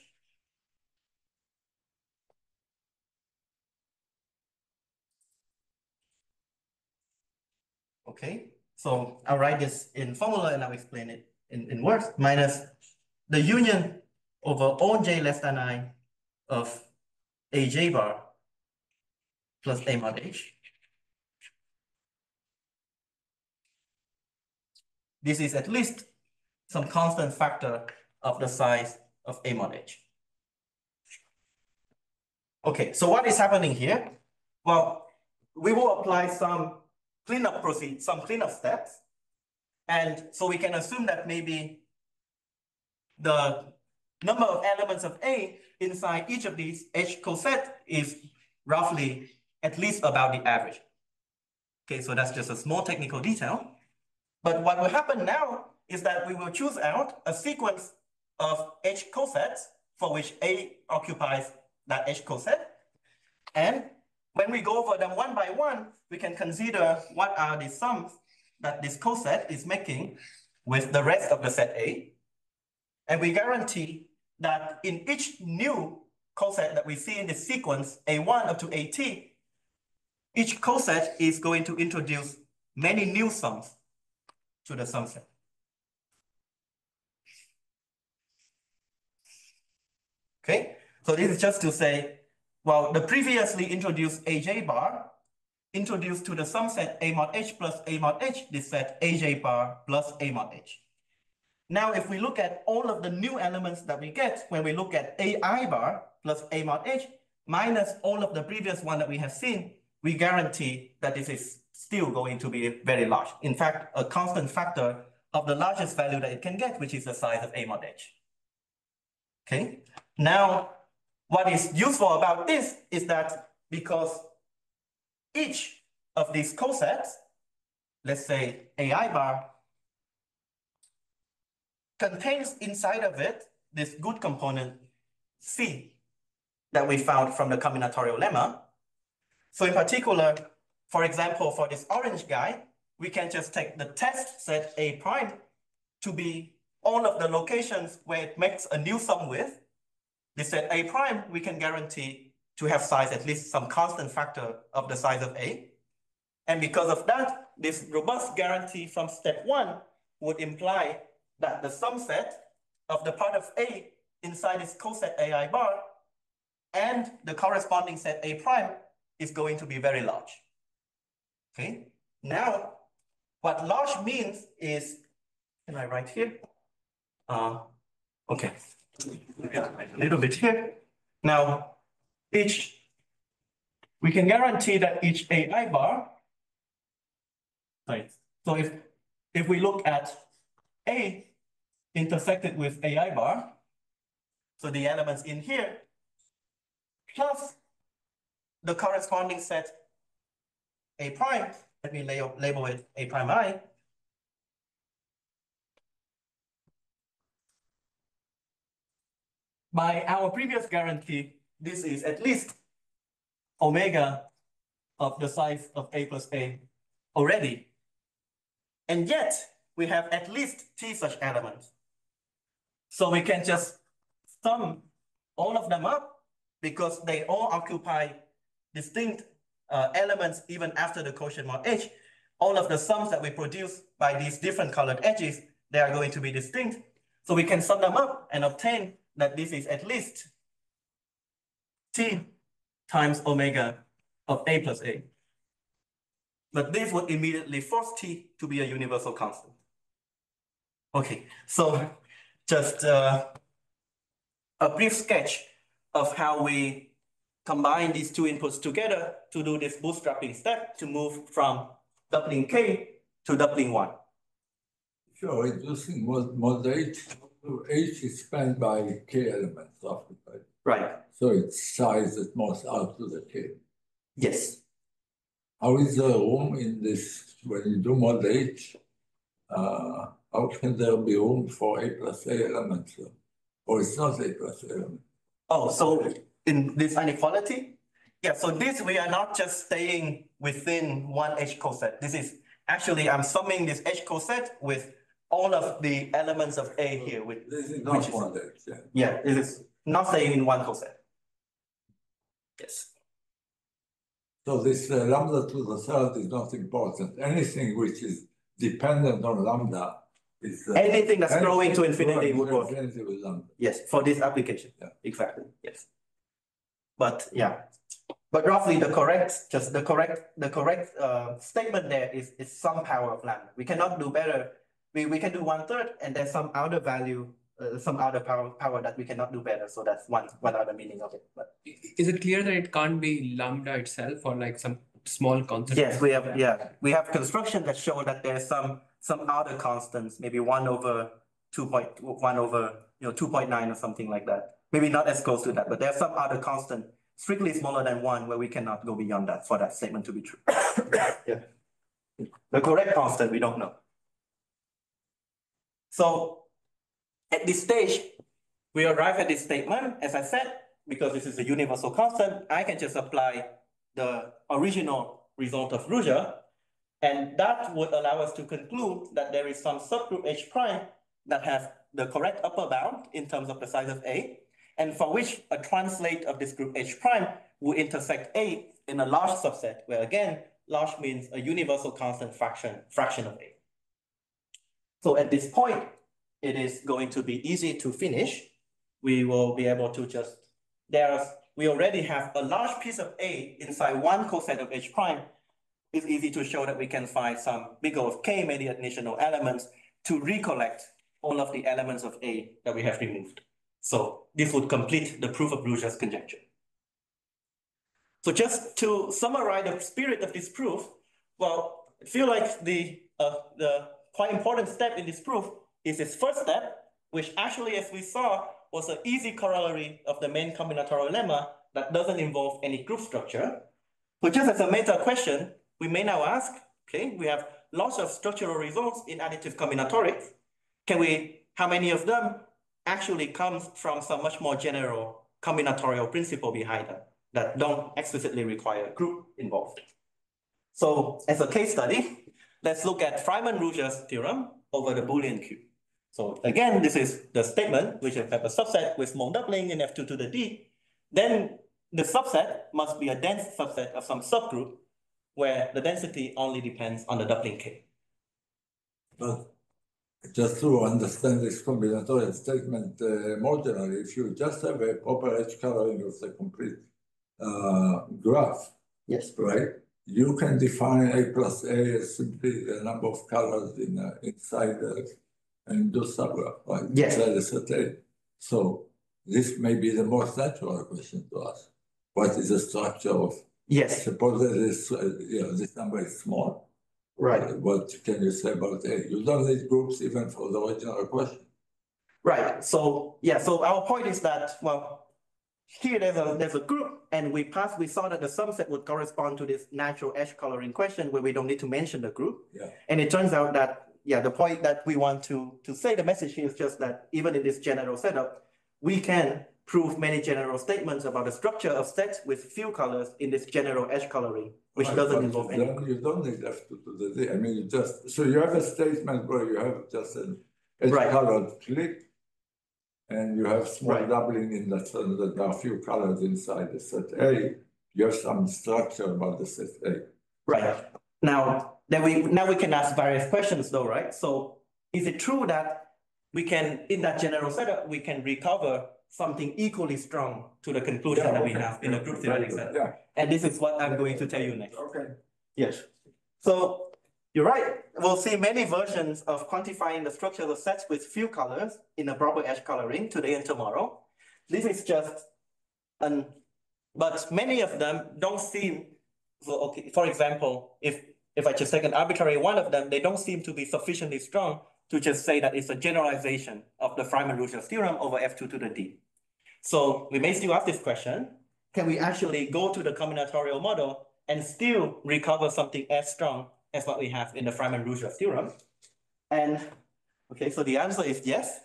okay, so I'll write this in formula and I'll explain it in words, minus the union over all j less than I of AJ bar plus A mod H. This is at least some constant factor of the size of A mod H. Okay, so what is happening here? Well, we will apply some cleanup steps. And so we can assume that maybe the number of elements of A inside each of these H coset is roughly at least about the average. Okay, so that's just a small technical detail. But what will happen now is that we will choose out a sequence of H cosets for which A occupies that H coset. And when we go over them one by one, we can consider what are the sums that this coset is making with the rest of the set A. And we guarantee that in each new coset that we see in the sequence A1 up to AT, each coset is going to introduce many new sums to the sum set. Okay, so this is just to say, well, the previously introduced AJ bar introduced to the sum set A mod H plus A mod H, this set AJ bar plus A mod H. Now, if we look at all of the new elements that we get, when we look at AI bar plus A mod H minus all of the previous one that we have seen, we guarantee that this is still going to be very large. In fact, a constant factor of the largest value that it can get, which is the size of A mod H. Okay, now what is useful about this is that because each of these cosets, let's say AI bar, contains inside of it this good component C that we found from the combinatorial lemma. So in particular, for example, for this orange guy, we can just take the test set A prime to be all of the locations where it makes a new sum with. This set A prime, we can guarantee to have size at least some constant factor of the size of A. And because of that, this robust guarantee from step 1 would imply that the sum set of the part of A inside this coset AI bar and the corresponding set A prime is going to be very large. Okay, now what large means is, can I write here? Okay, a little bit here. Now, we can guarantee that each AI bar, right? So if we look at A intersected with AI bar, so the elements in here, plus the corresponding set A prime, let me label it A prime I, by our previous guarantee, this is at least omega of the size of A plus A already. And yet, we have at least T such elements. So we can just sum all of them up because they all occupy distinct elements even after the quotient mod H. All of the sums that we produce by these different colored edges, they are going to be distinct. So we can sum them up and obtain that this is at least T times omega of A plus A. But this would immediately force T to be a universal constant. Okay, so just a brief sketch of how we combine these two inputs together to do this bootstrapping step to move from doubling K to doubling 1. Sure, reducing mod H to H is spanned by K elements of it, right? Right. So it's size at most out to the K. Yes. How is the room in this, when you do mod H, how can there be room for A plus A elements? Or it's not A plus A element? Oh, so in this inequality? Yeah, so this we are not just staying within one H coset. This is actually, I'm summing this H coset with all of the elements of A here. This is not mod H, yeah. Yeah, this is not staying in one coset. Yes. So this lambda to the third is not important. Anything which is dependent on lambda is... anything that's growing to infinity would work. Infinity with lambda. Yes, for this application. Yeah. Exactly, yes. But yeah, but roughly the correct statement there is some power of lambda. We cannot do better. We can do 1/3 and there's some other value, some other power that we cannot do better. So that's one other meaning of it. But is it clear that it can't be lambda itself or like some small constant? yes, we have construction that show that there's some other constants, maybe 1 over 2.1 over 2.9 or something like that. Maybe not as close to that, but there's some other constant strictly smaller than 1 where we cannot go beyond that for that statement to be true. Yeah. The correct constant we don't know. So at this stage, we arrive at this statement, as I said, because this is a universal constant, I can just apply the original result of Ruzsa, and that would allow us to conclude that there is some subgroup H prime that has the correct upper bound in terms of the size of A, and for which a translate of this group H prime will intersect A in a large subset, where again, large means a universal constant fraction of A. So at this point, it is going to be easy to finish. We will be able to just, we already have a large piece of A inside one coset of H prime. It's easy to show that we can find some big O of K, many additional elements to recollect all of the elements of A that we have removed. So this would complete the proof of Ruzsa's conjecture. So just to summarize the spirit of this proof, well, I feel like the quite important step in this proof is its first step, which actually, as we saw, was an easy corollary of the main combinatorial lemma that doesn't involve any group structure. So just as a meta question, we may now ask, okay, we have lots of structural results in additive combinatorics. How many of them actually comes from some much more general combinatorial principle behind them that don't explicitly require a group involved? So as a case study, let's look at Freiman-Ruzsa's theorem over the Boolean cube. So again, this is the statement, which have a subset with small doubling in F2 to the D. Then the subset must be a dense subset of some subgroup where the density only depends on the doubling K. But just to understand this combinatorial statement more generally, if you just have a proper H coloring of the complete graph, yes, right? You can define A plus A as simply the number of colors inside and do subgraph, right? Yes. Inside a set A. So this may be the most natural question to ask. What is the structure of? Yes. Suppose that this number is small. Right. What can you say about A? You don't need groups even for the original question. Right. So yeah. So our point is that, well, here there's a group, and we saw that the subset would correspond to this natural H coloring question where we don't need to mention the group. Yeah. And it turns out that, yeah, the point that we want to say, the message here is just that even in this general setup, we can prove many general statements about the structure of sets with few colors in this general H coloring, which doesn't involve any. You don't need F2 to the D. I mean, so you have a statement where you have just an H colored click, and you have small doubling in that, so that there are few colors inside the set A. You have some structure about the set A. Right. Now we can ask various questions though, right? So is it true that we can, in that general setup, we can recover something equally strong to the conclusion that we have in the group theoretic set. Yeah. And this is what I'm going to tell you next. Okay. Yes. So you're right. We'll see many versions of quantifying the structure of sets with few colors in a proper edge coloring today and tomorrow. This is just but many of them don't seem, okay, for example, if I just take an arbitrary one of them, they don't seem to be sufficiently strong to just say that it's a generalization of the Freiman-Ruzsa theorem over F2 to the D. So we may still ask this question, can we actually go to the combinatorial model and still recover something as strong as what we have in the Freiman-Ruzsa theorem? And okay, so the answer is yes.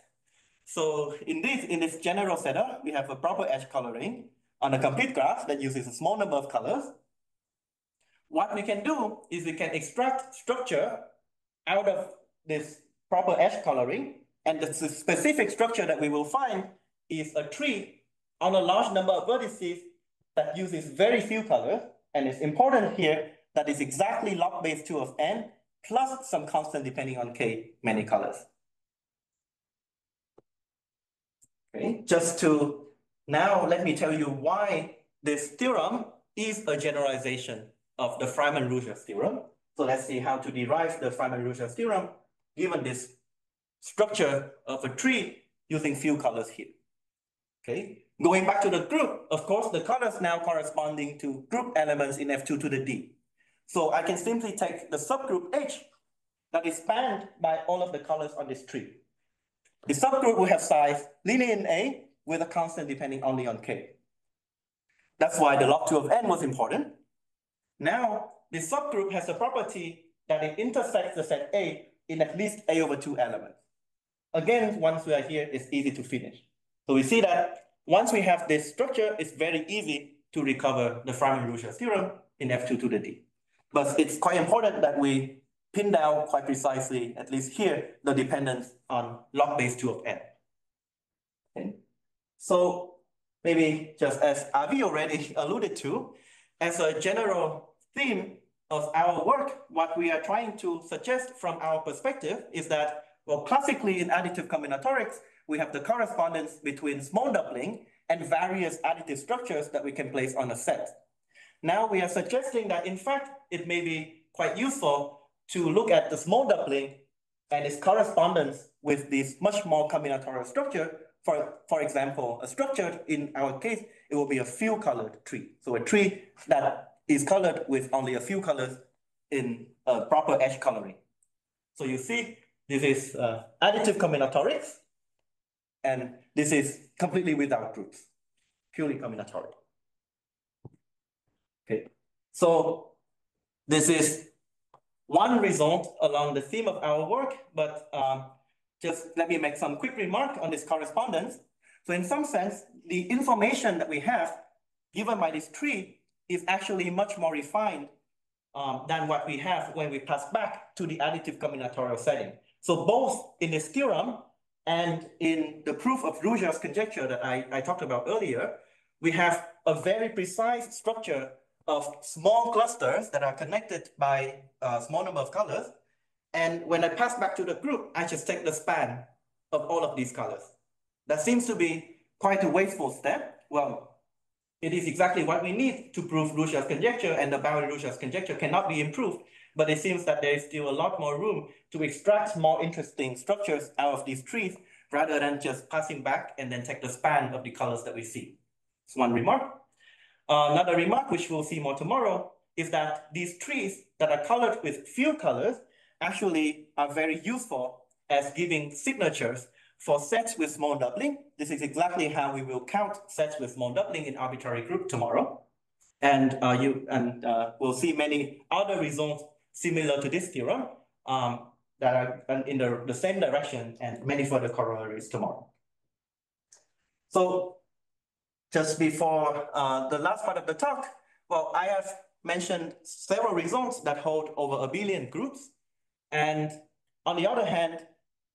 So in this general setup, we have a proper edge coloring on a complete graph that uses a small number of colors. What we can do is we can extract structure out of this proper edge coloring, and the specific structure that we will find is a tree on a large number of vertices that uses very few colors, and it's important here that it's exactly log base 2 of n plus some constant depending on k many colors. Okay, just to now let me tell you why this theorem is a generalization of the Freiman-Ruzsa theorem. So let's see how to derive the Freiman-Ruzsa theorem given this structure of a tree using few colors here. Okay, going back to the group, of course, the colors now corresponding to group elements in F2 to the D. So I can simply take the subgroup H that is spanned by all of the colors on this tree. The subgroup will have size linear in A with a constant depending only on K. That's why the log 2 of n was important. Now, the subgroup has the property that it intersects the set A in at least A over 2 elements. Again, once we are here, it's easy to finish. So we see that once we have this structure, it's very easy to recover the Freiman-Ruzsa theorem in F2 to the D. But it's quite important that we pin down quite precisely, at least here, the dependence on log base 2 of n. Okay. So maybe just as Avi already alluded to, as a general theme of our work, what we are trying to suggest from our perspective is that, well, classically in additive combinatorics, we have the correspondence between small doubling and various additive structures that we can place on a set. Now we are suggesting that, in fact, it may be quite useful to look at the small doubling and its correspondence with this much more combinatorial structure. For example, a structure, in our case, it will be a few colored tree. So a tree that is colored with only a few colors in a proper edge coloring. So you see, this is additive combinatorics, and this is completely without groups, purely combinatorial. Okay, so this is one result along the theme of our work, but just let me make some quick remark on this correspondence. So in some sense, the information that we have given by this tree is actually much more refined than what we have when we pass back to the additive combinatorial setting. So both in this theorem and in the proof of Ruzsa's conjecture that I talked about earlier, we have a very precise structure of small clusters that are connected by a small number of colors. And when I pass back to the group, I just take the span of all of these colors. That seems to be quite a wasteful step. Well, it is exactly what we need to prove Ruzsa's conjecture, and the boundary Ruzsa's conjecture cannot be improved, but it seems that there is still a lot more room to extract more interesting structures out of these trees rather than just passing back and then take the span of the colors that we see. It's one remark. Another remark, which we'll see more tomorrow, is that these trees that are colored with few colors actually are very useful as giving signatures for sets with small doubling. This is exactly how we will count sets with small doubling in arbitrary group tomorrow. And we'll see many other results similar to this theorem that are in the same direction, and many further corollaries tomorrow. So just before the last part of the talk, well, I have mentioned several results that hold over abelian groups. And on the other hand,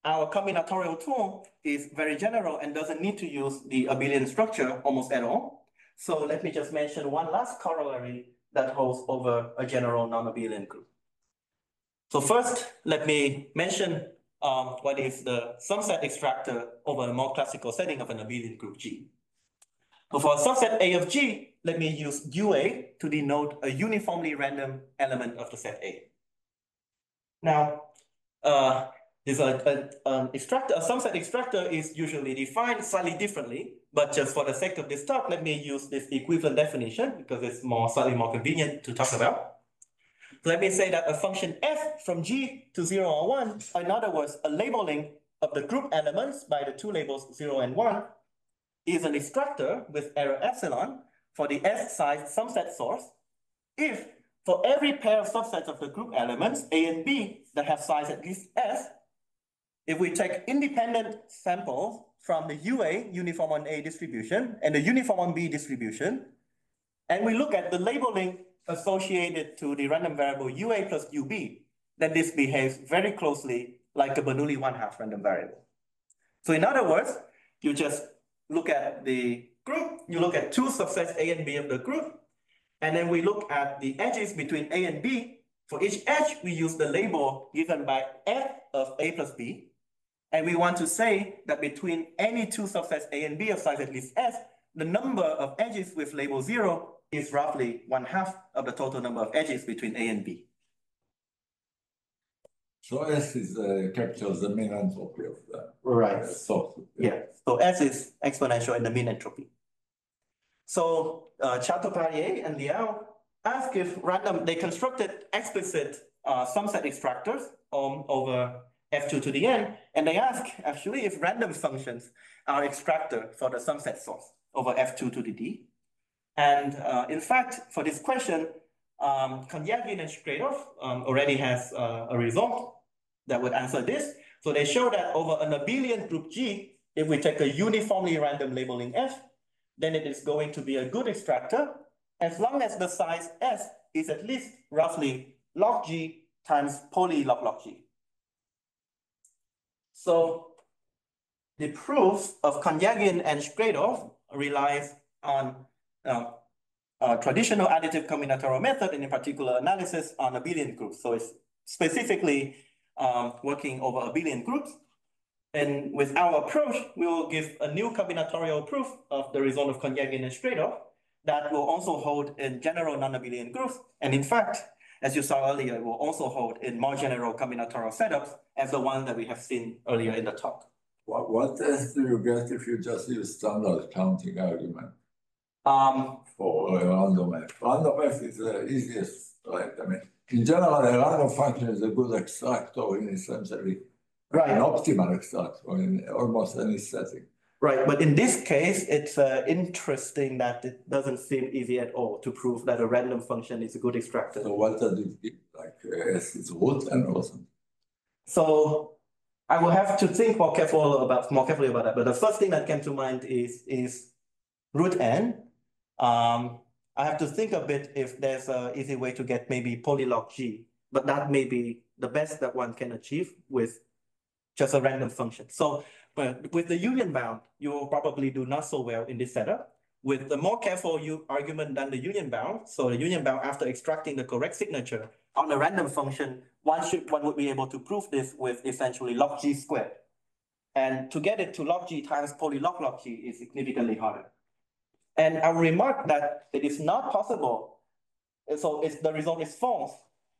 our combinatorial tool is very general and doesn't need to use the abelian structure almost at all. So let me just mention one last corollary that holds over a general non-abelian group. So first, let me mention what is the subset extractor over a more classical setting of an abelian group G. So for a subset A of G, let me use UA to denote a uniformly random element of the set A. Now, this extractor, a subset extractor is usually defined slightly differently, but just for the sake of this talk, let me use this equivalent definition because it's slightly more convenient to talk about. So let me say that a function f from G to 0 or 1, in other words, a labeling of the group elements by the two labels 0 and 1, is an extractor with error epsilon for the S-size subset source if for every pair of subsets of the group elements, A and B, that have size at least S, if we take independent samples from the UA, uniform on A distribution, and the uniform on B distribution, and we look at the labeling associated to the random variable UA plus UB, then this behaves very closely like a Bernoulli 1/2 random variable. So in other words, you just look at the group, you look at two subsets A and B of the group, and then we look at the edges between A and B. For each edge, we use the label given by F of A plus B. And we want to say that between any two subsets A and B of size at least S, the number of edges with label 0 is roughly 1/2 of the total number of edges between A and B. So S is captures the mean entropy of the source. Yeah. So S is exponential in the mean entropy. So Chattopadhyay and Liao asked if they constructed explicit subset extractors over F2 to the n, and they ask actually if random functions are extractor for the subset source over F2 to the d. And in fact, for this question, Konjagin and Shkredov already has a result that would answer this. So they show that over an abelian group G, if we take a uniformly random labeling F, then it is going to be a good extractor as long as the size S is at least roughly log G times poly log log G. So the proof of Konjagin and Shkredov relies on traditional additive combinatorial method, and in particular analysis on abelian groups. So it's specifically working over abelian groups. And with our approach, we will give a new combinatorial proof of the result of Konjagin and Shkredov that will also hold in general non-abelian groups. And in fact, as you saw earlier, it will also hold in more general combinatorial setups as the one that we have seen earlier in the talk. What S do you get if you just use standard counting argument for a random F? Random F is the easiest, right? I mean, in general, a random function is a good extractor in essentially an optimal extractor in almost any setting. Right, but in this case, it's interesting that it doesn't seem easy at all to prove that a random function is a good extractor. So what does it give? Like S is root n or something? So I will have to think more carefully about that. But the first thing that came to mind is root n. I have to think a bit if there's an easy way to get maybe polylog G, but that may be the best that one can achieve with just a random function. So with the union bound, you will probably do not so well in this setup. With the more careful argument than the union bound, so the union bound after extracting the correct signature on a random function, one would be able to prove this with essentially log G squared. And to get it to log G times poly log log G is significantly harder. And I will remark that it is not possible. So the result is false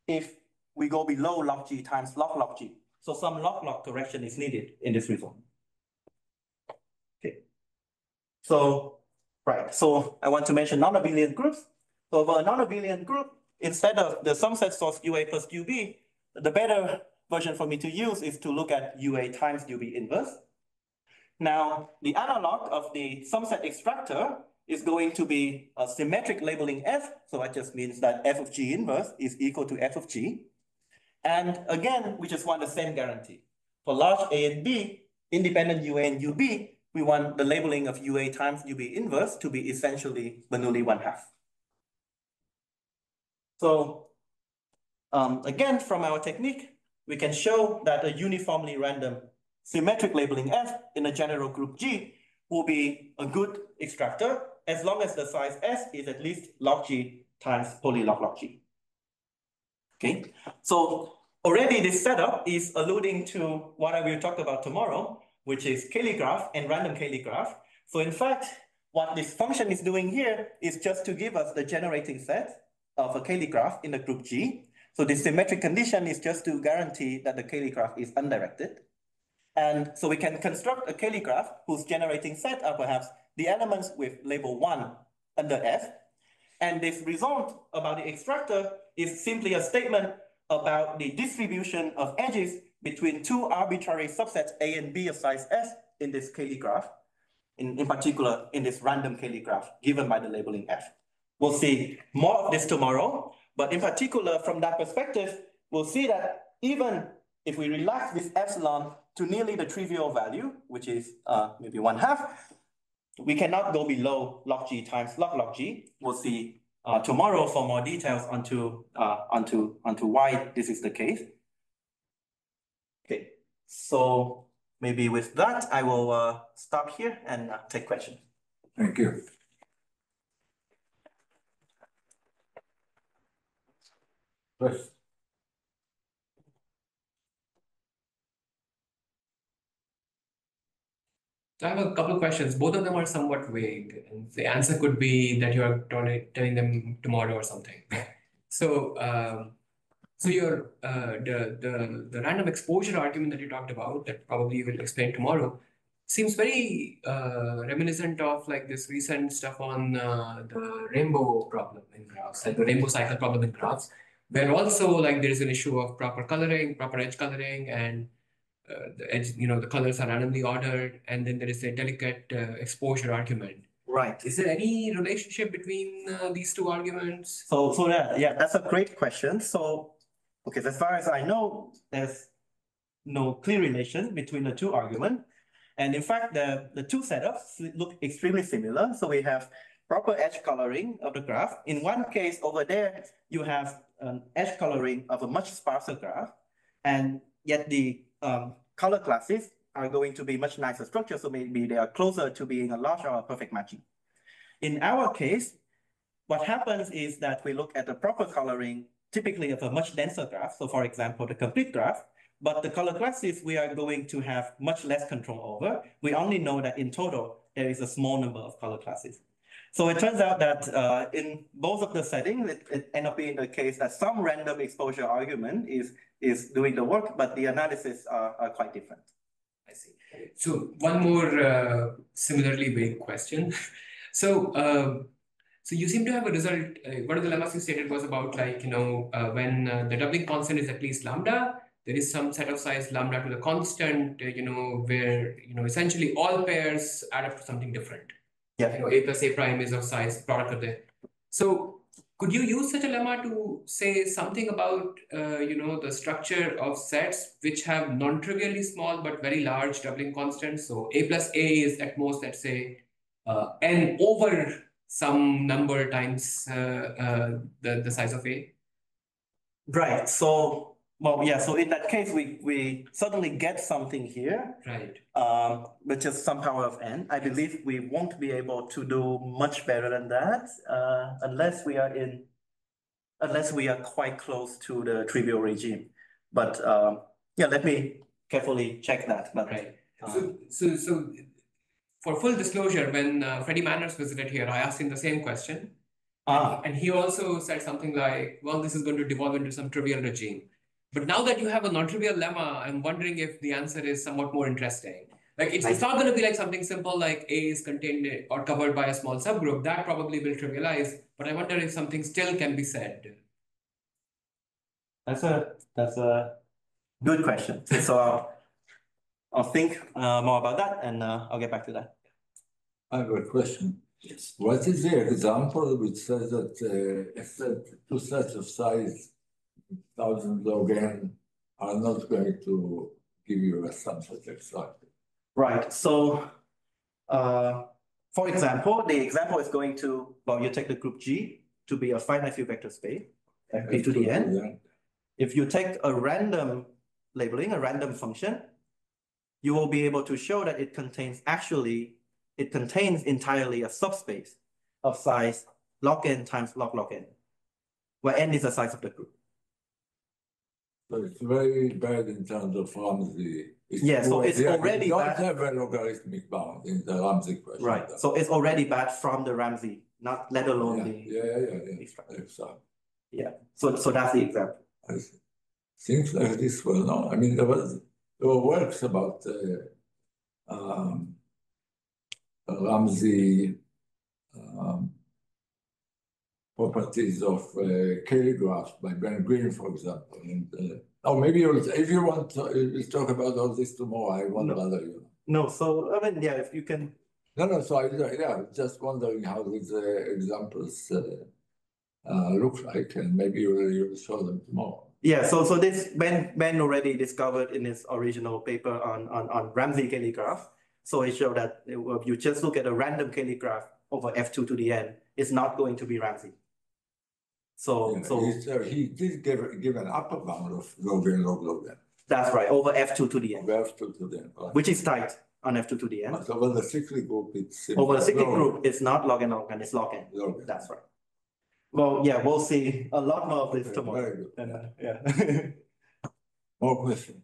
if we go below log G times log log G. So some log-log correction is needed in this result. Okay. So, so I want to mention non-abelian groups. So for a non-abelian group, instead of the subset source UA plus UB, the better version for me to use is to look at UA times UB inverse. Now, the analog of the subset extractor is going to be a symmetric labeling F. So that just means that F of G inverse is equal to F of G. And again, we just want the same guarantee. For large A and B, independent UA and UB, we want the labeling of UA times UB inverse to be essentially Bernoulli 1/2. So again, from our technique, we can show that a uniformly random symmetric labeling F in a general group G will be a good extractor as long as the size S is at least log G times poly log log G. Okay, so already this setup is alluding to what I will talk about tomorrow, which is Cayley graph and random Cayley graph. So in fact, what this function is doing here is just to give us the generating set of a Cayley graph in the group G. So the symmetric condition is just to guarantee that the Cayley graph is undirected. And so we can construct a Cayley graph whose generating set are perhaps the elements with label 1 under F. And this result about the extractor is simply a statement about the distribution of edges between two arbitrary subsets A and B of size S in this Cayley graph, in particular in this random Cayley graph given by the labeling F. We'll see more of this tomorrow, but in particular from that perspective, we'll see that even if we relax this epsilon to nearly the trivial value, which is maybe 1/2, we cannot go below log G times log G. We'll see tomorrow for more details onto why this is the case. Okay, so maybe with that, I will stop here and take questions. Thank you. First. I have a couple of questions. Both of them are somewhat vague, and the answer could be that you are telling them tomorrow or something. So, so your the random exposure argument that you talked about, that probably you will explain tomorrow, seems very reminiscent of like this recent stuff on the rainbow problem in graphs, like the rainbow cycle problem in graphs, where also like there is an issue of proper coloring, proper edge coloring, and the edge, the colors are randomly ordered, and then there is a delicate exposure argument. Right. Is there any relationship between these two arguments? So yeah, that's a great question. So, okay, as far as I know, there's no clear relation between the two arguments. And in fact, the two setups look extremely similar. So we have proper edge coloring of the graph. In one case over there, you have an edge coloring of a much sparser graph, and yet the color classes are going to be much nicer structure, so maybe they are closer to being a large or a perfect matching. In our case, what happens is that we look at the proper coloring, typically of a much denser graph, so for example, the complete graph, but the color classes we are going to have much less control over. We only know that in total, there is a small number of color classes. So it turns out that in both of the settings, it ends up being the case that some random exposure argument is doing the work, but the analysis are quite different. I see. So one more similarly vague question. So you seem to have a result. One of the lemmas you stated was about like, when the doubling constant is at least lambda, there is some set of size lambda to the constant, where, essentially all pairs add up to something different. Yeah. A plus A prime is of size product of the. So could you use such a lemma to say something about, the structure of sets which have non-trivially small but very large doubling constants? So A plus A is at most, let's say, n over some number times the size of A. Right. So, well, yeah. So in that case, we suddenly get something here. Right. Which is some power of n. I believe we won't be able to do much better than that unless we are quite close to the trivial regime. But yeah, let me carefully check that. But, right. So for full disclosure, when Freddie Manners visited here, I asked him the same question. And he also said something like, well, this is going to devolve into some trivial regime. But now that you have a non-trivial lemma, I'm wondering if the answer is somewhat more interesting. Like it's not going to be like something simple like A is contained or covered by a small subgroup. That probably will trivialize. But I wonder if something still can be said. That's a good question. So I'll think more about that, and I'll get back to that. I have a question. Yes. What is the example which says that two sets of size 1000 log n are not going to give you a subset exactly? Right. So, for example, the example is going to, well, you take the group G to be a finite field vector space, P to the n. If you take a random labeling, a random function, you will be able to show that it contains entirely a subspace of size log n times log n, where n is the size of the group. So it's very bad in terms of Ramsey. Yeah, so it's already you don't bad. have a logarithmic bound in the Ramsey question. Right. So it's already bad from the Ramsey, not let alone the Exactly. Yeah. So that's the example. I see. Things like this were not. I mean, there were works about Ramsey properties of calligraphs by Ben Green, for example. And, maybe if you want, we'll talk about all this tomorrow. I won't bother you. No, so I mean, yeah, if you can. No. So just wondering how these examples look like, and maybe you'll show them tomorrow. Yeah, so this Ben already discovered in his original paper on Ramsey calligraph. So he showed that if you just look at a random calligraph over F2 to the n, it's not going to be Ramsey. So he did give an upper bound of log n log log n. That's right, over F2 to the n. Over F2 to the n, right. Which is tight on F2 to the n. But over the cyclic group, it's over the cyclic group, it's not log n log n, it's log n. That's right. Well, yeah, we'll see a lot more of this tomorrow. Very good. Yeah. More questions?